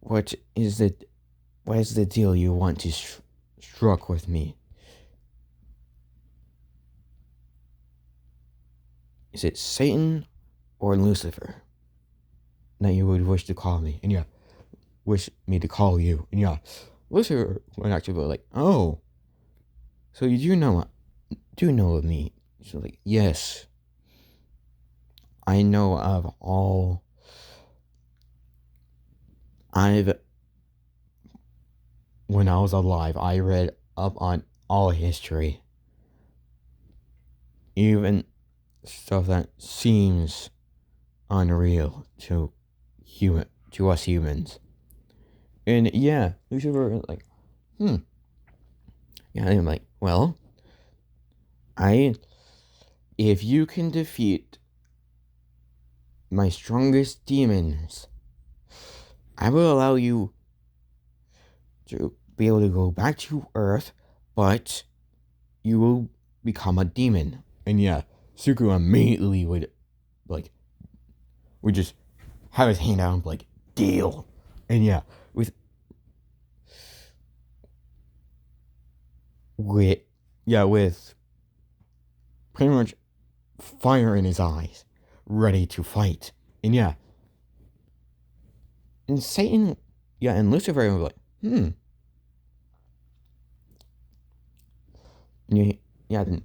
What is the what is the deal you want to struck with me? Is it Satan or Lucifer that you would wish to call me? And yeah, wish me to call you. And yeah, Lucifer would actually be like, oh, so you do know of me? She's like, yes, I know of all. When I was alive, I read up on all history, even stuff that seems unreal to us humans. And yeah, Lucifer was like, yeah, and I'm like, well, I if you can defeat my strongest demons, I will allow you to be able to go back to Earth, but you will become a demon. And yeah, Suku immediately like would just have his hand out and be like, deal. And yeah, with with pretty much fire in his eyes, ready to fight. And yeah, and Satan, and Lucifer were like, And then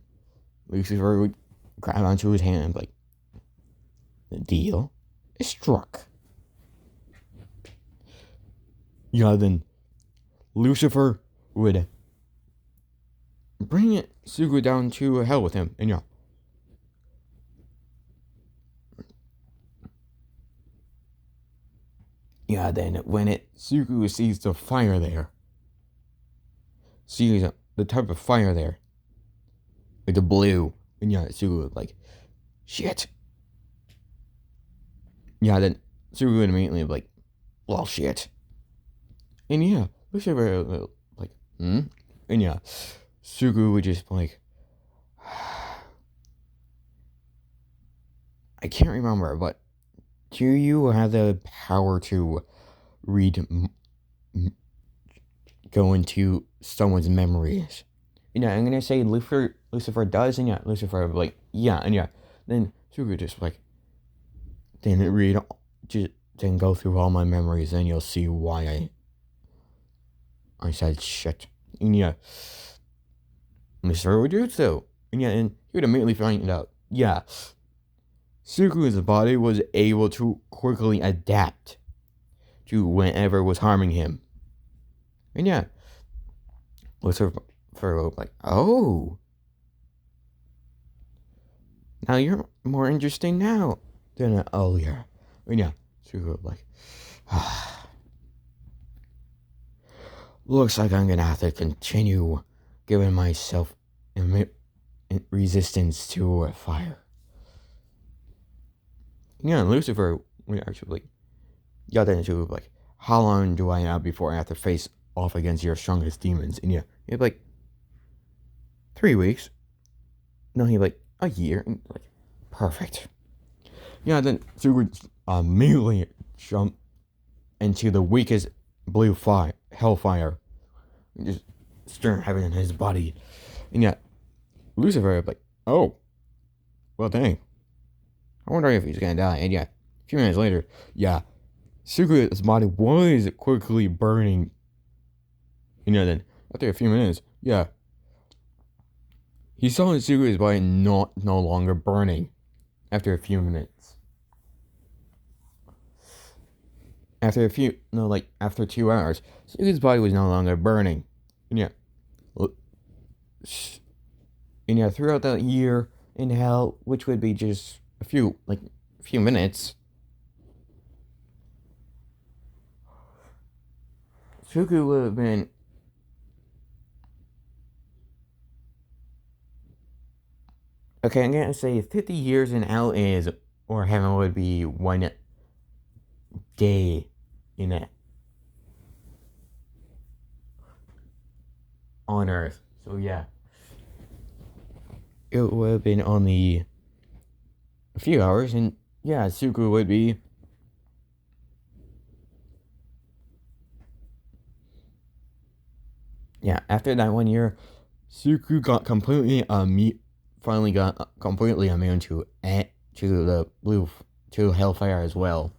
Lucifer would grab onto his hand and be like, the deal is struck. Then Lucifer would bring Sugu down to hell with him. And then when Sugu sees the fire there, sees the type of fire there, like the blue, and Sugu would like, shit. Then Sugu would immediately be like, well, shit. And Lucifer would like, And Sugu would just be like, I can't remember, but do you have the power to go into someone's memories? I'm gonna say Lucifer does, and Lucifer would be like, and then Sugu just like, then go through all my memories, and you'll see why I said shit. And Lucifer would do so. And he would immediately find out. Suku's body was able to quickly adapt to whatever was harming him. And Lucifer was like, oh, now you're more interesting now than earlier. And Suku was like, looks like I'm gonna have to continue giving myself resistance to fire. Lucifer would actually then Suku was like, how long do I have before I have to face off against your strongest demons? And he'd be like, 3 weeks. No, he'd be like, a year. And like, perfect. Then Suku would immediately jump into the weakest blue hellfire, and just start having in his body. And Lucifer would be like, oh, well, dang. I wonder if he's gonna die. And a few minutes later, Suku's body was quickly burning. And then after a few minutes, he saw Suku's body no longer burning. After a few minutes. After 2 hours, Suku's body was no longer burning. And And yeah, throughout that year in hell, which would be just a few minutes, Suku would have been. Okay, I'm gonna say 50 years in hell is, or heaven would be 1 day in it on Earth. So yeah, it would have been only a few hours, and yeah, Suku would be. Yeah, after that 1 year, Suku got completely finally got completely immune to the blue to Hellfire as well.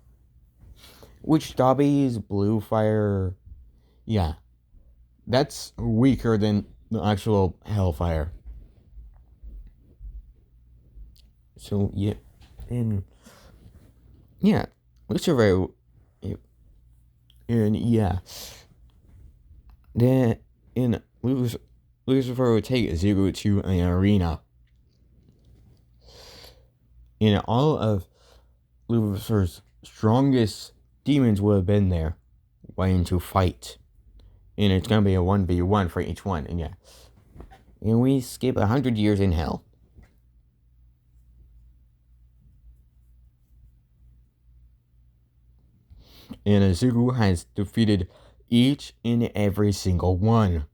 Which Dobby's blue fire, yeah, that's weaker than the actual Hellfire. So yeah, and yeah, Lucifer, and yeah, then in Lucifer would take Zero to an arena. And all of Lucifer's strongest demons would have been there, waiting to fight. And it's gonna be a 1v1 for each one, and yeah. And we skip 100 years in hell. And Azuku has defeated each and every single one.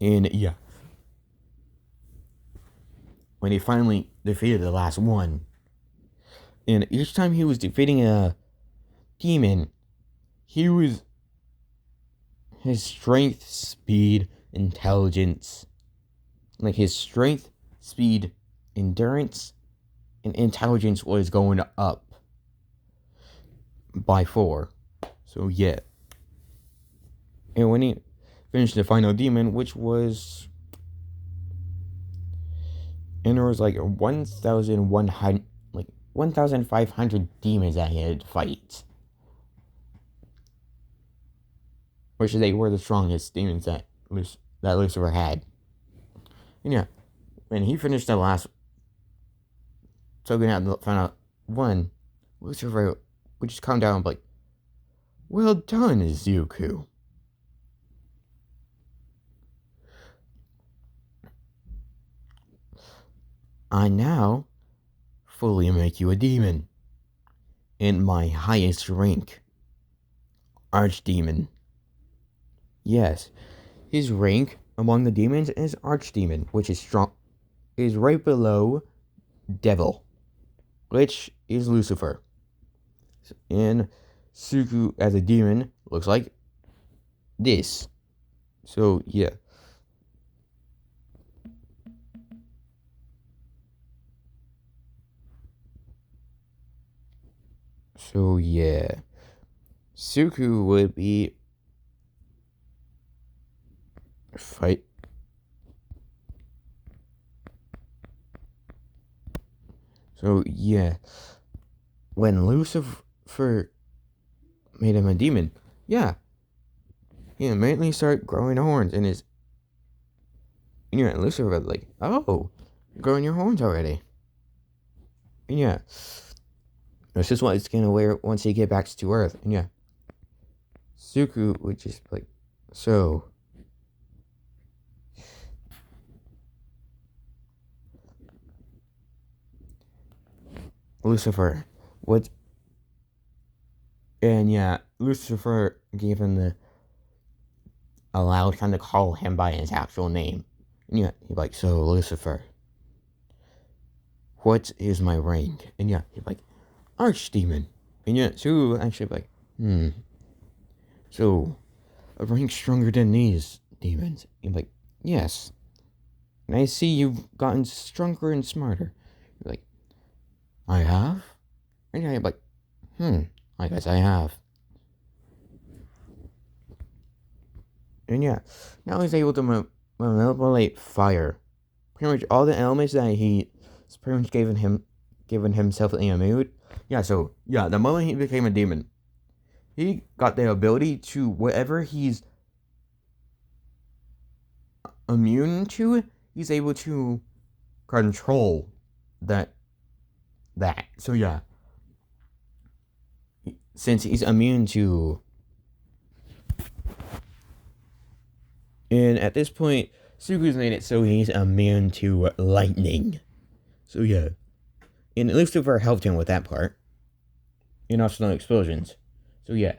And yeah, when he finally defeated the last one, and each time he was defeating a demon, his strength, speed, intelligence, like his strength, speed, endurance, and intelligence was going up by 4. So yeah. And when he finished the final demon, which was, and there was like 1,500 demons that he had to fight, which they were the strongest demons that Lucifer had. And yeah, when he finished the last, taking out the final one, Lucifer would just come down and be like, "Well done, Zuko. I now fully make you a demon in my highest rank, Archdemon." Yes, his rank among the demons is Archdemon, which is right below Devil, which is Lucifer. And Suku as a demon looks like this. So yeah. So yeah. Suku would be fight. So yeah. When Lucifer made him a demon, yeah, he immediately started growing horns in his. And yeah, Lucifer was like, "Oh, you're growing your horns already." And yeah, this is what it's gonna wear once he get back to Earth. And yeah, Suku would just be like, "So, Lucifer, what?" And yeah, Lucifer gave him allowed him to call him by his actual name. And yeah, he'd be like, "So, Lucifer, what is my rank?" And yeah, he'd be like, "Archdemon." And yeah, Suku would actually be like, "So, a rank stronger than these demons?" And like, "Yes. And I see you've gotten stronger and smarter." You're like, "I have?" And yeah, you're like, I guess I have." And yeah, now he's able to manipulate fire. Pretty much all the elements that he's pretty much given himself in a mood. Yeah, so yeah, the moment he became a demon, he got the ability to whatever he's immune to, he's able to control that. So yeah, since he's immune to, and at this point, Suku's made it so he's immune to lightning. So yeah, and Lucifer helped him with that part, and also no explosions. So yeah,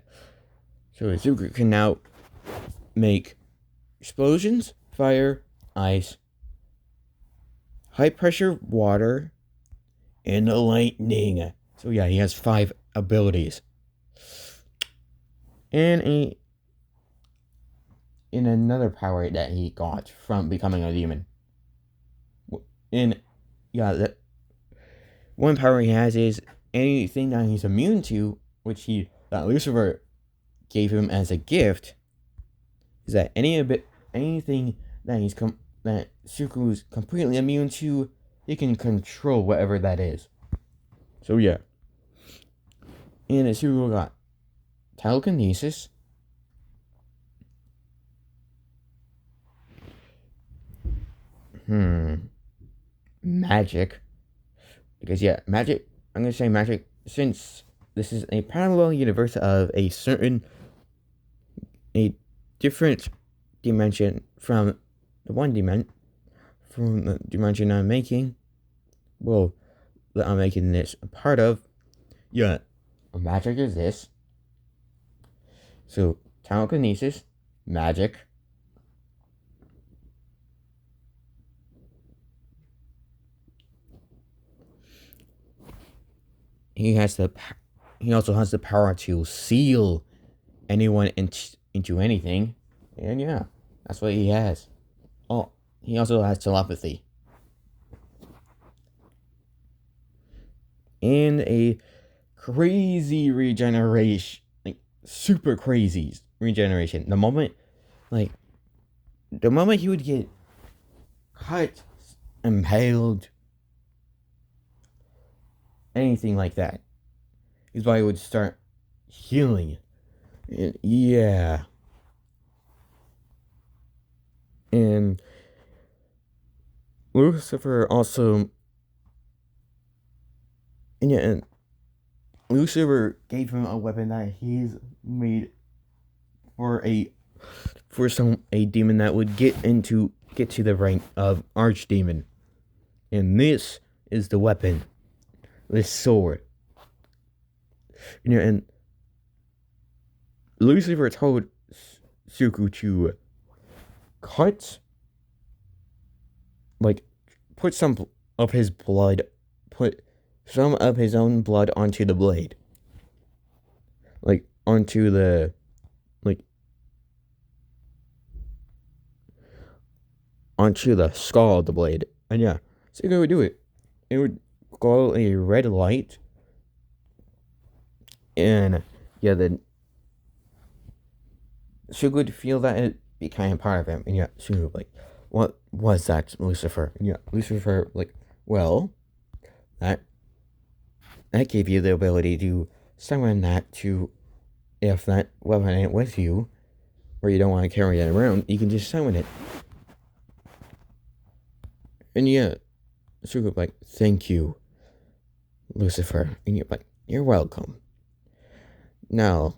so Suku can now make explosions, fire, ice, high pressure water, and the lightning. So yeah, he has 5 abilities. And another power that he got from becoming a demon. And yeah, that one power he has is anything that he's immune to, which that Lucifer gave him as a gift, is that anything that that Suku's completely immune to, he can control whatever that is. So yeah. And Suku got telekinesis, magic, because yeah, magic, I'm gonna say magic, since this is a parallel universe of a different dimension from the dimension I'm making, well, that I'm making this a part of, yeah, magic is this, so telekinesis, magic, he also has the power to seal anyone into anything, and yeah, that's what he has. Oh, he also has telepathy. And a crazy regeneration, like super crazy regeneration. The moment he would get cut, impaled, anything like that, his body would start healing. And yeah. And Lucifer also, and Lucifer gave him a weapon that he's made for a demon that would get to the rank of archdemon. And this is the weapon. This sword. And Lucifer told Suku to put some of his blood, put some of his own blood onto the blade. Onto the skull of the blade. And yeah, Suku would do it. It would glow a red light. And yeah, then Suku would feel that it became part of him. And yeah, Suku what was that, Lucifer? And yeah, Lucifer, well, that gave you the ability to summon that to, if that weapon ain't with you, or you don't want to carry it around, you can just summon it. And yeah, Suku thank you, Lucifer. And you're you're welcome. Now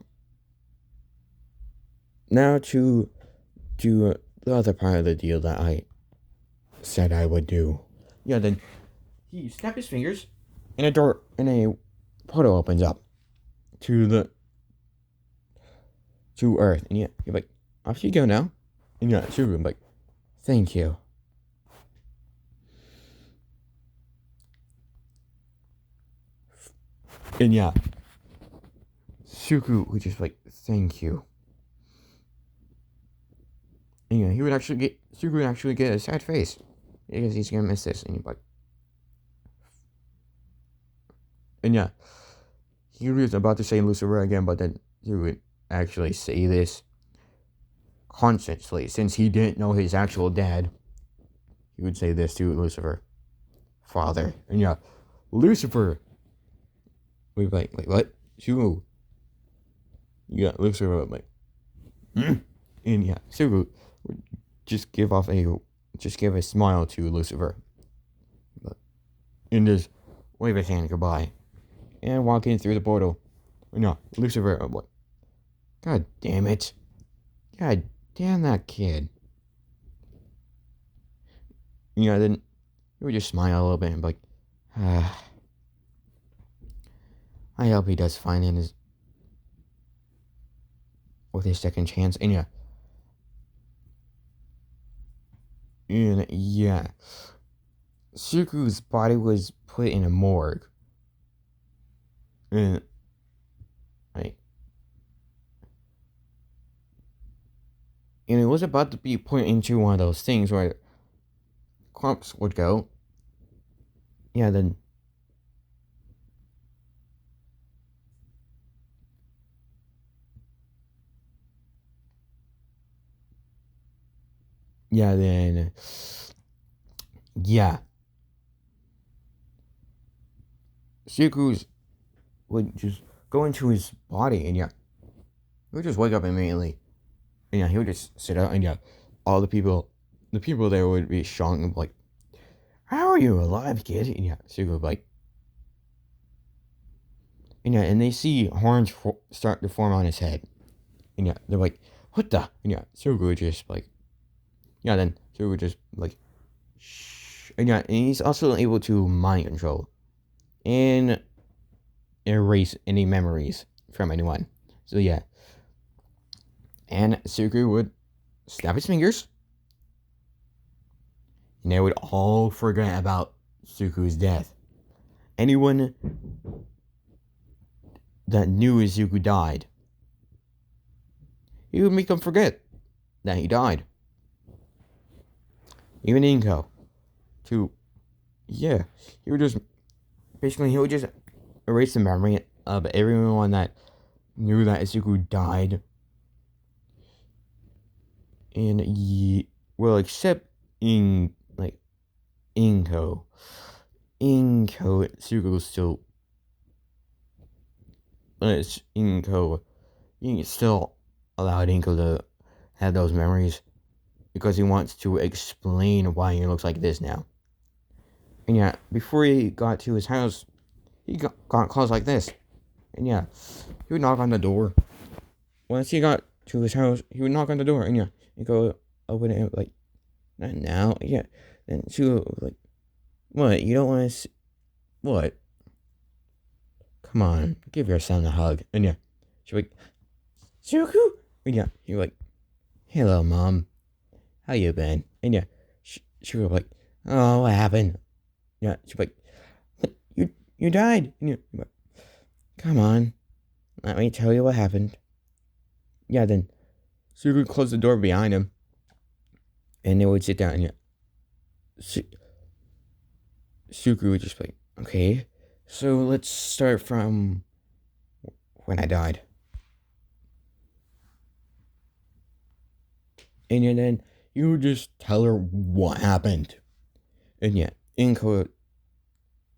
to do the other part of the deal that I said I would do. Yeah, then he snapped his fingers, and a portal opens up to Earth. And yeah, you're off you go now. And yeah, Suku, thank you. And yeah, Suku would just thank you. And yeah, Suku would actually get a sad face, because he's gonna miss this. And you're and yeah, he was about to say Lucifer again, but then he would actually say this consciously, since he didn't know his actual dad. He would say this to Lucifer, Father. And yeah, Lucifer would be wait, what? Suku, Yeah, Lucifer like, and yeah, Sugu would just give a smile to Lucifer, but and just wave his hand goodbye, and walk in through the portal. No, Lucifer, I'm like, God damn it, God damn that kid. Then he would just smile a little bit and be like, ah, I hope he does fine in his with his second chance. And yeah, Suku's body was put in a morgue, and like, and it was about to be put into one of those things where clumps would go. Yeah, then yeah, then yeah, Suku's would just go into his body, and yeah, he would just wake up immediately, and yeah, he would just sit out, and yeah, all the people there would be shocked and be like, "How are you alive, kid?" And yeah, Suku would be like, and yeah, and they see horns start to form on his head, and yeah, they're like, "What the?" And yeah, Suku would just like, yeah, then Suku would just like, shh, and yeah, and he's also able to mind control and erase any memories from anyone. So yeah, and Suku would snap his fingers, and they would all forget about Suku's death. Anyone that knew Suku died, he would make them forget that he died. Even Inko, too. Yeah, he would just erase the memory of everyone that knew that Suku died. And well, except Inko. Suku still, it's Inko. He still allowed Inko to have those memories because he wants to explain why he looks like this now. And yeah, before he got to his house, he got calls like this. And yeah, he would knock on the door. Once he got to his house, he would knock on the door, and yeah, he'd go open it like, not now, yeah. And she would like, what? You don't want to? What? Come on, give your son a hug. And yeah, she'd be like, Suku? And yeah, he was like, hello, mom. How you been? And yeah, she was like, oh, what happened? Yeah, she'd be like, what? You died? And yeah, like, come on, let me tell you what happened. Yeah, then Suku closed the door behind him, and they would sit down, and yeah, Suku would just be like, okay, so let's start from when I died. And then you would just tell her what happened. And yeah, Inko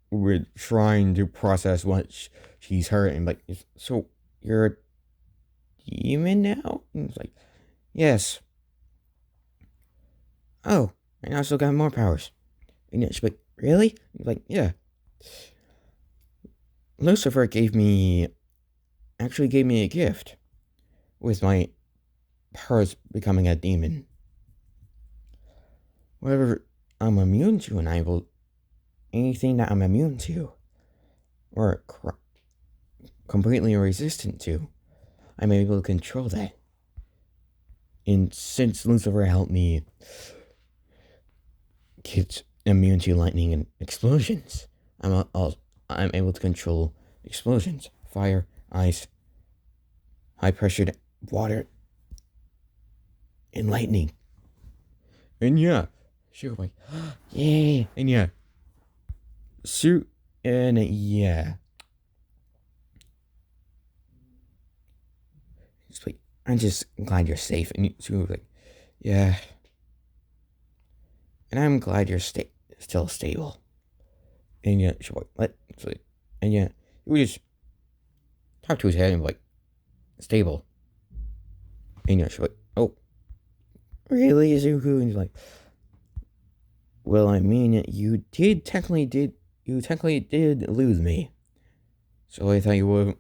would trying to process what she's heard and like, so you're a demon now? And it's like, yes. Oh, and I also got more powers. And she's like, really? And like, yeah. Lucifer actually gave me a gift with my powers becoming a demon. Whatever I'm immune to, anything that I'm immune to or completely resistant to, I'm able to control that. And since Lucifer helped me get immune to lightning and explosions, I'm able to control explosions, fire, ice, high pressured water, and lightning. And yeah, she was like, yeah, and yeah, and yeah. It's like, I'm just glad you're safe. And she was like, yeah. And I'm glad you're still stable. And yeah, she was like, and yeah, he would just talk to his head and be like, stable. And she's like, oh, really, Zuko? And he's like, well, I mean, you technically did lose me. So I thought you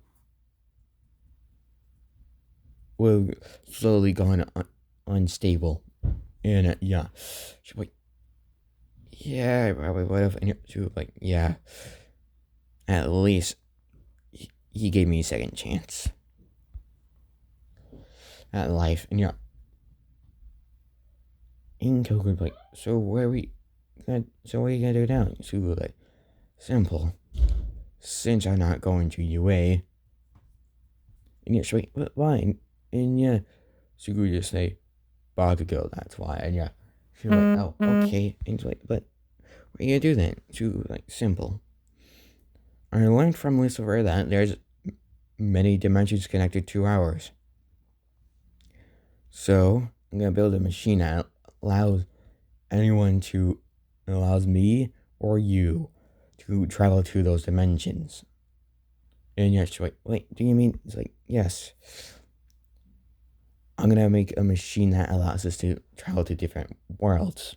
would slowly gone unstable. And yeah, she's like, yeah, I probably would have. And she was like, yeah, at least he gave me a second chance at life. And yeah, and Coco was like, so what are you gonna do now? She was like, simple. Since I'm not going to UA, and yeah, she's like, but why? And yeah, she could just say, Bakugo, that's why. And yeah, she was like, oh, okay. And she's like, but what are you gonna do then? She was like, simple. I learned from Lucifer that there's many dimensions connected to ours. So I'm gonna build a machine that allows anyone to allows me or you to travel to those dimensions. And yeah, she's like, wait, do you mean? It's like, yes. I'm gonna make a machine that allows us to travel to different worlds.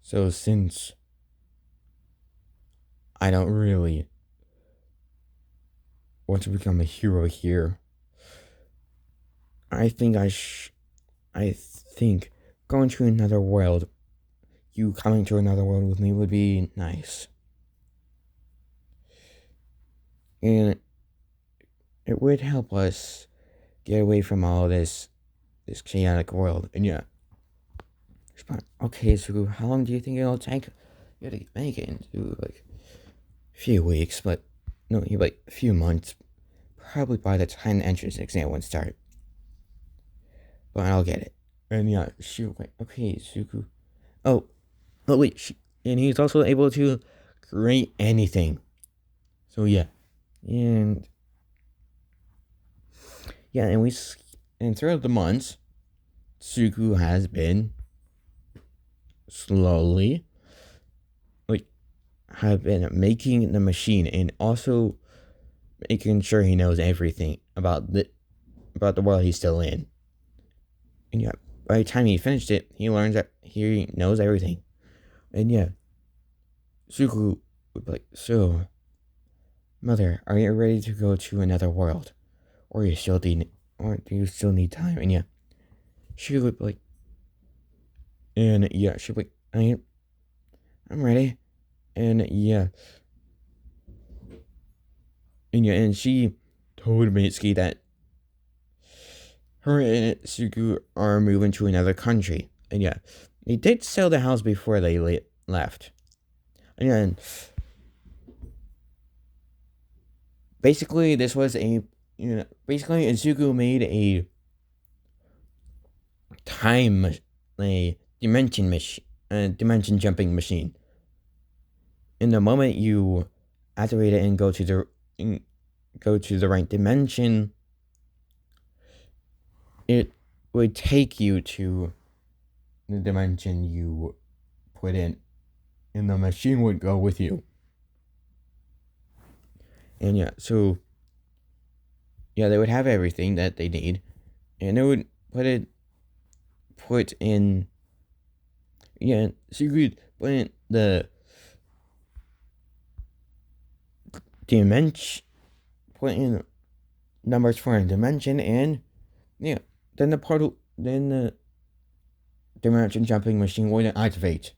So since I don't really want to become a hero here, I think I think going to another world, you coming to another world with me would be nice. And it would help us get away from all this chaotic world. And yeah, okay, so how long do you think it'll take you to make it into like a few weeks? But no, like a few months, probably by the time the entrance exam would start. But I'll get it. And yeah, she was like, okay, Suku. Oh, oh wait, and he's also able to create anything. So yeah, and yeah, and throughout the months, Suku has been slowly like have been making the machine and also making sure he knows everything about the world he's still in. And yeah, by the time he finished it, he learns that he knows everything. And yeah, Suku would be like, so, mother, are you ready to go to another world? Or do you still need time? And yeah, she would be like, and yeah, she'd be like, I'm ready. And yeah, and she told Mitsuki that her and Suku are moving to another country. And yeah, they did sell the house before they left. And yeah, basically this was basically Izuku made a time a dimension machine, a dimension jumping machine. In the moment you activate it and go to the right dimension, it would take you to the dimension you put in, and the machine would go with you. And yeah, so yeah, they would have everything that they need, and they would put in yeah, so you could put in the dimension, put in numbers for a dimension, and yeah, then the dimension jumping machine would activate,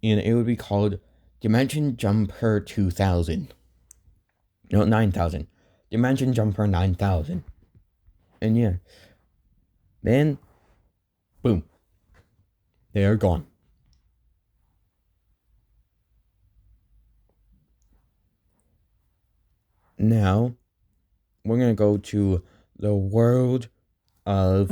and it would be called Dimension Jumper 2000. No, 9000. Dimension Jumper 9000. And yeah, then boom, they are gone. Now we're gonna go to the world of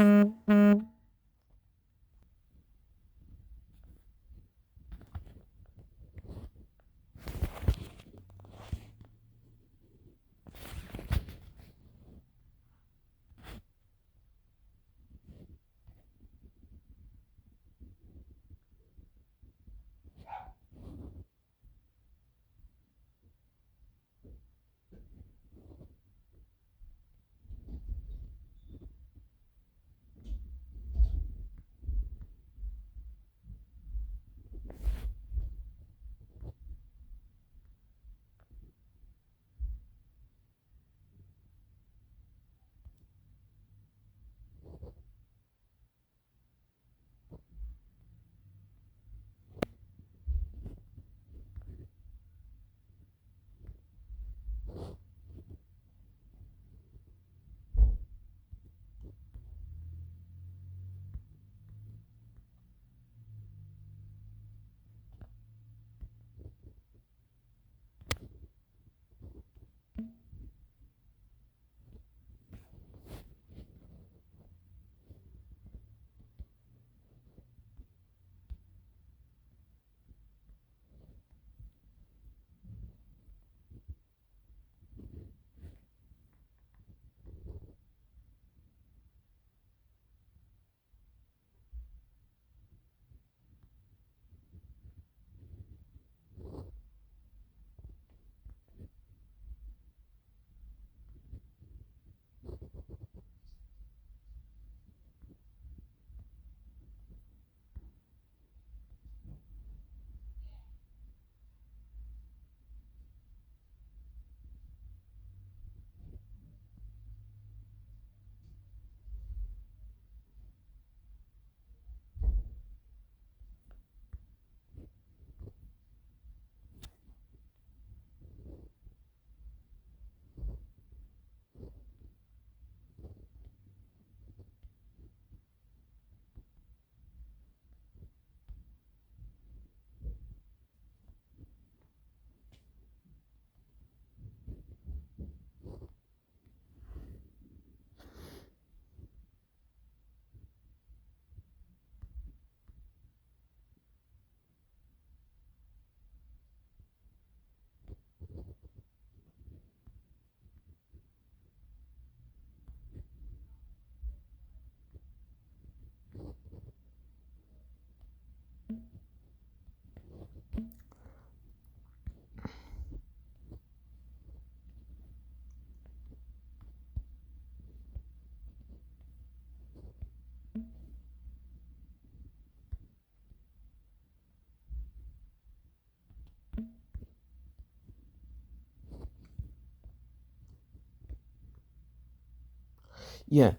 Yeah,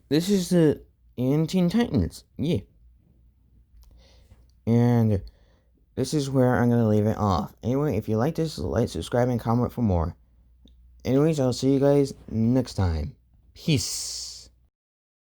this is the Teen Titans. Yeah. And this is where I'm going to leave it off. Anyway, if you like this, like, subscribe, and comment for more. Anyways, I'll see you guys next time. Peace.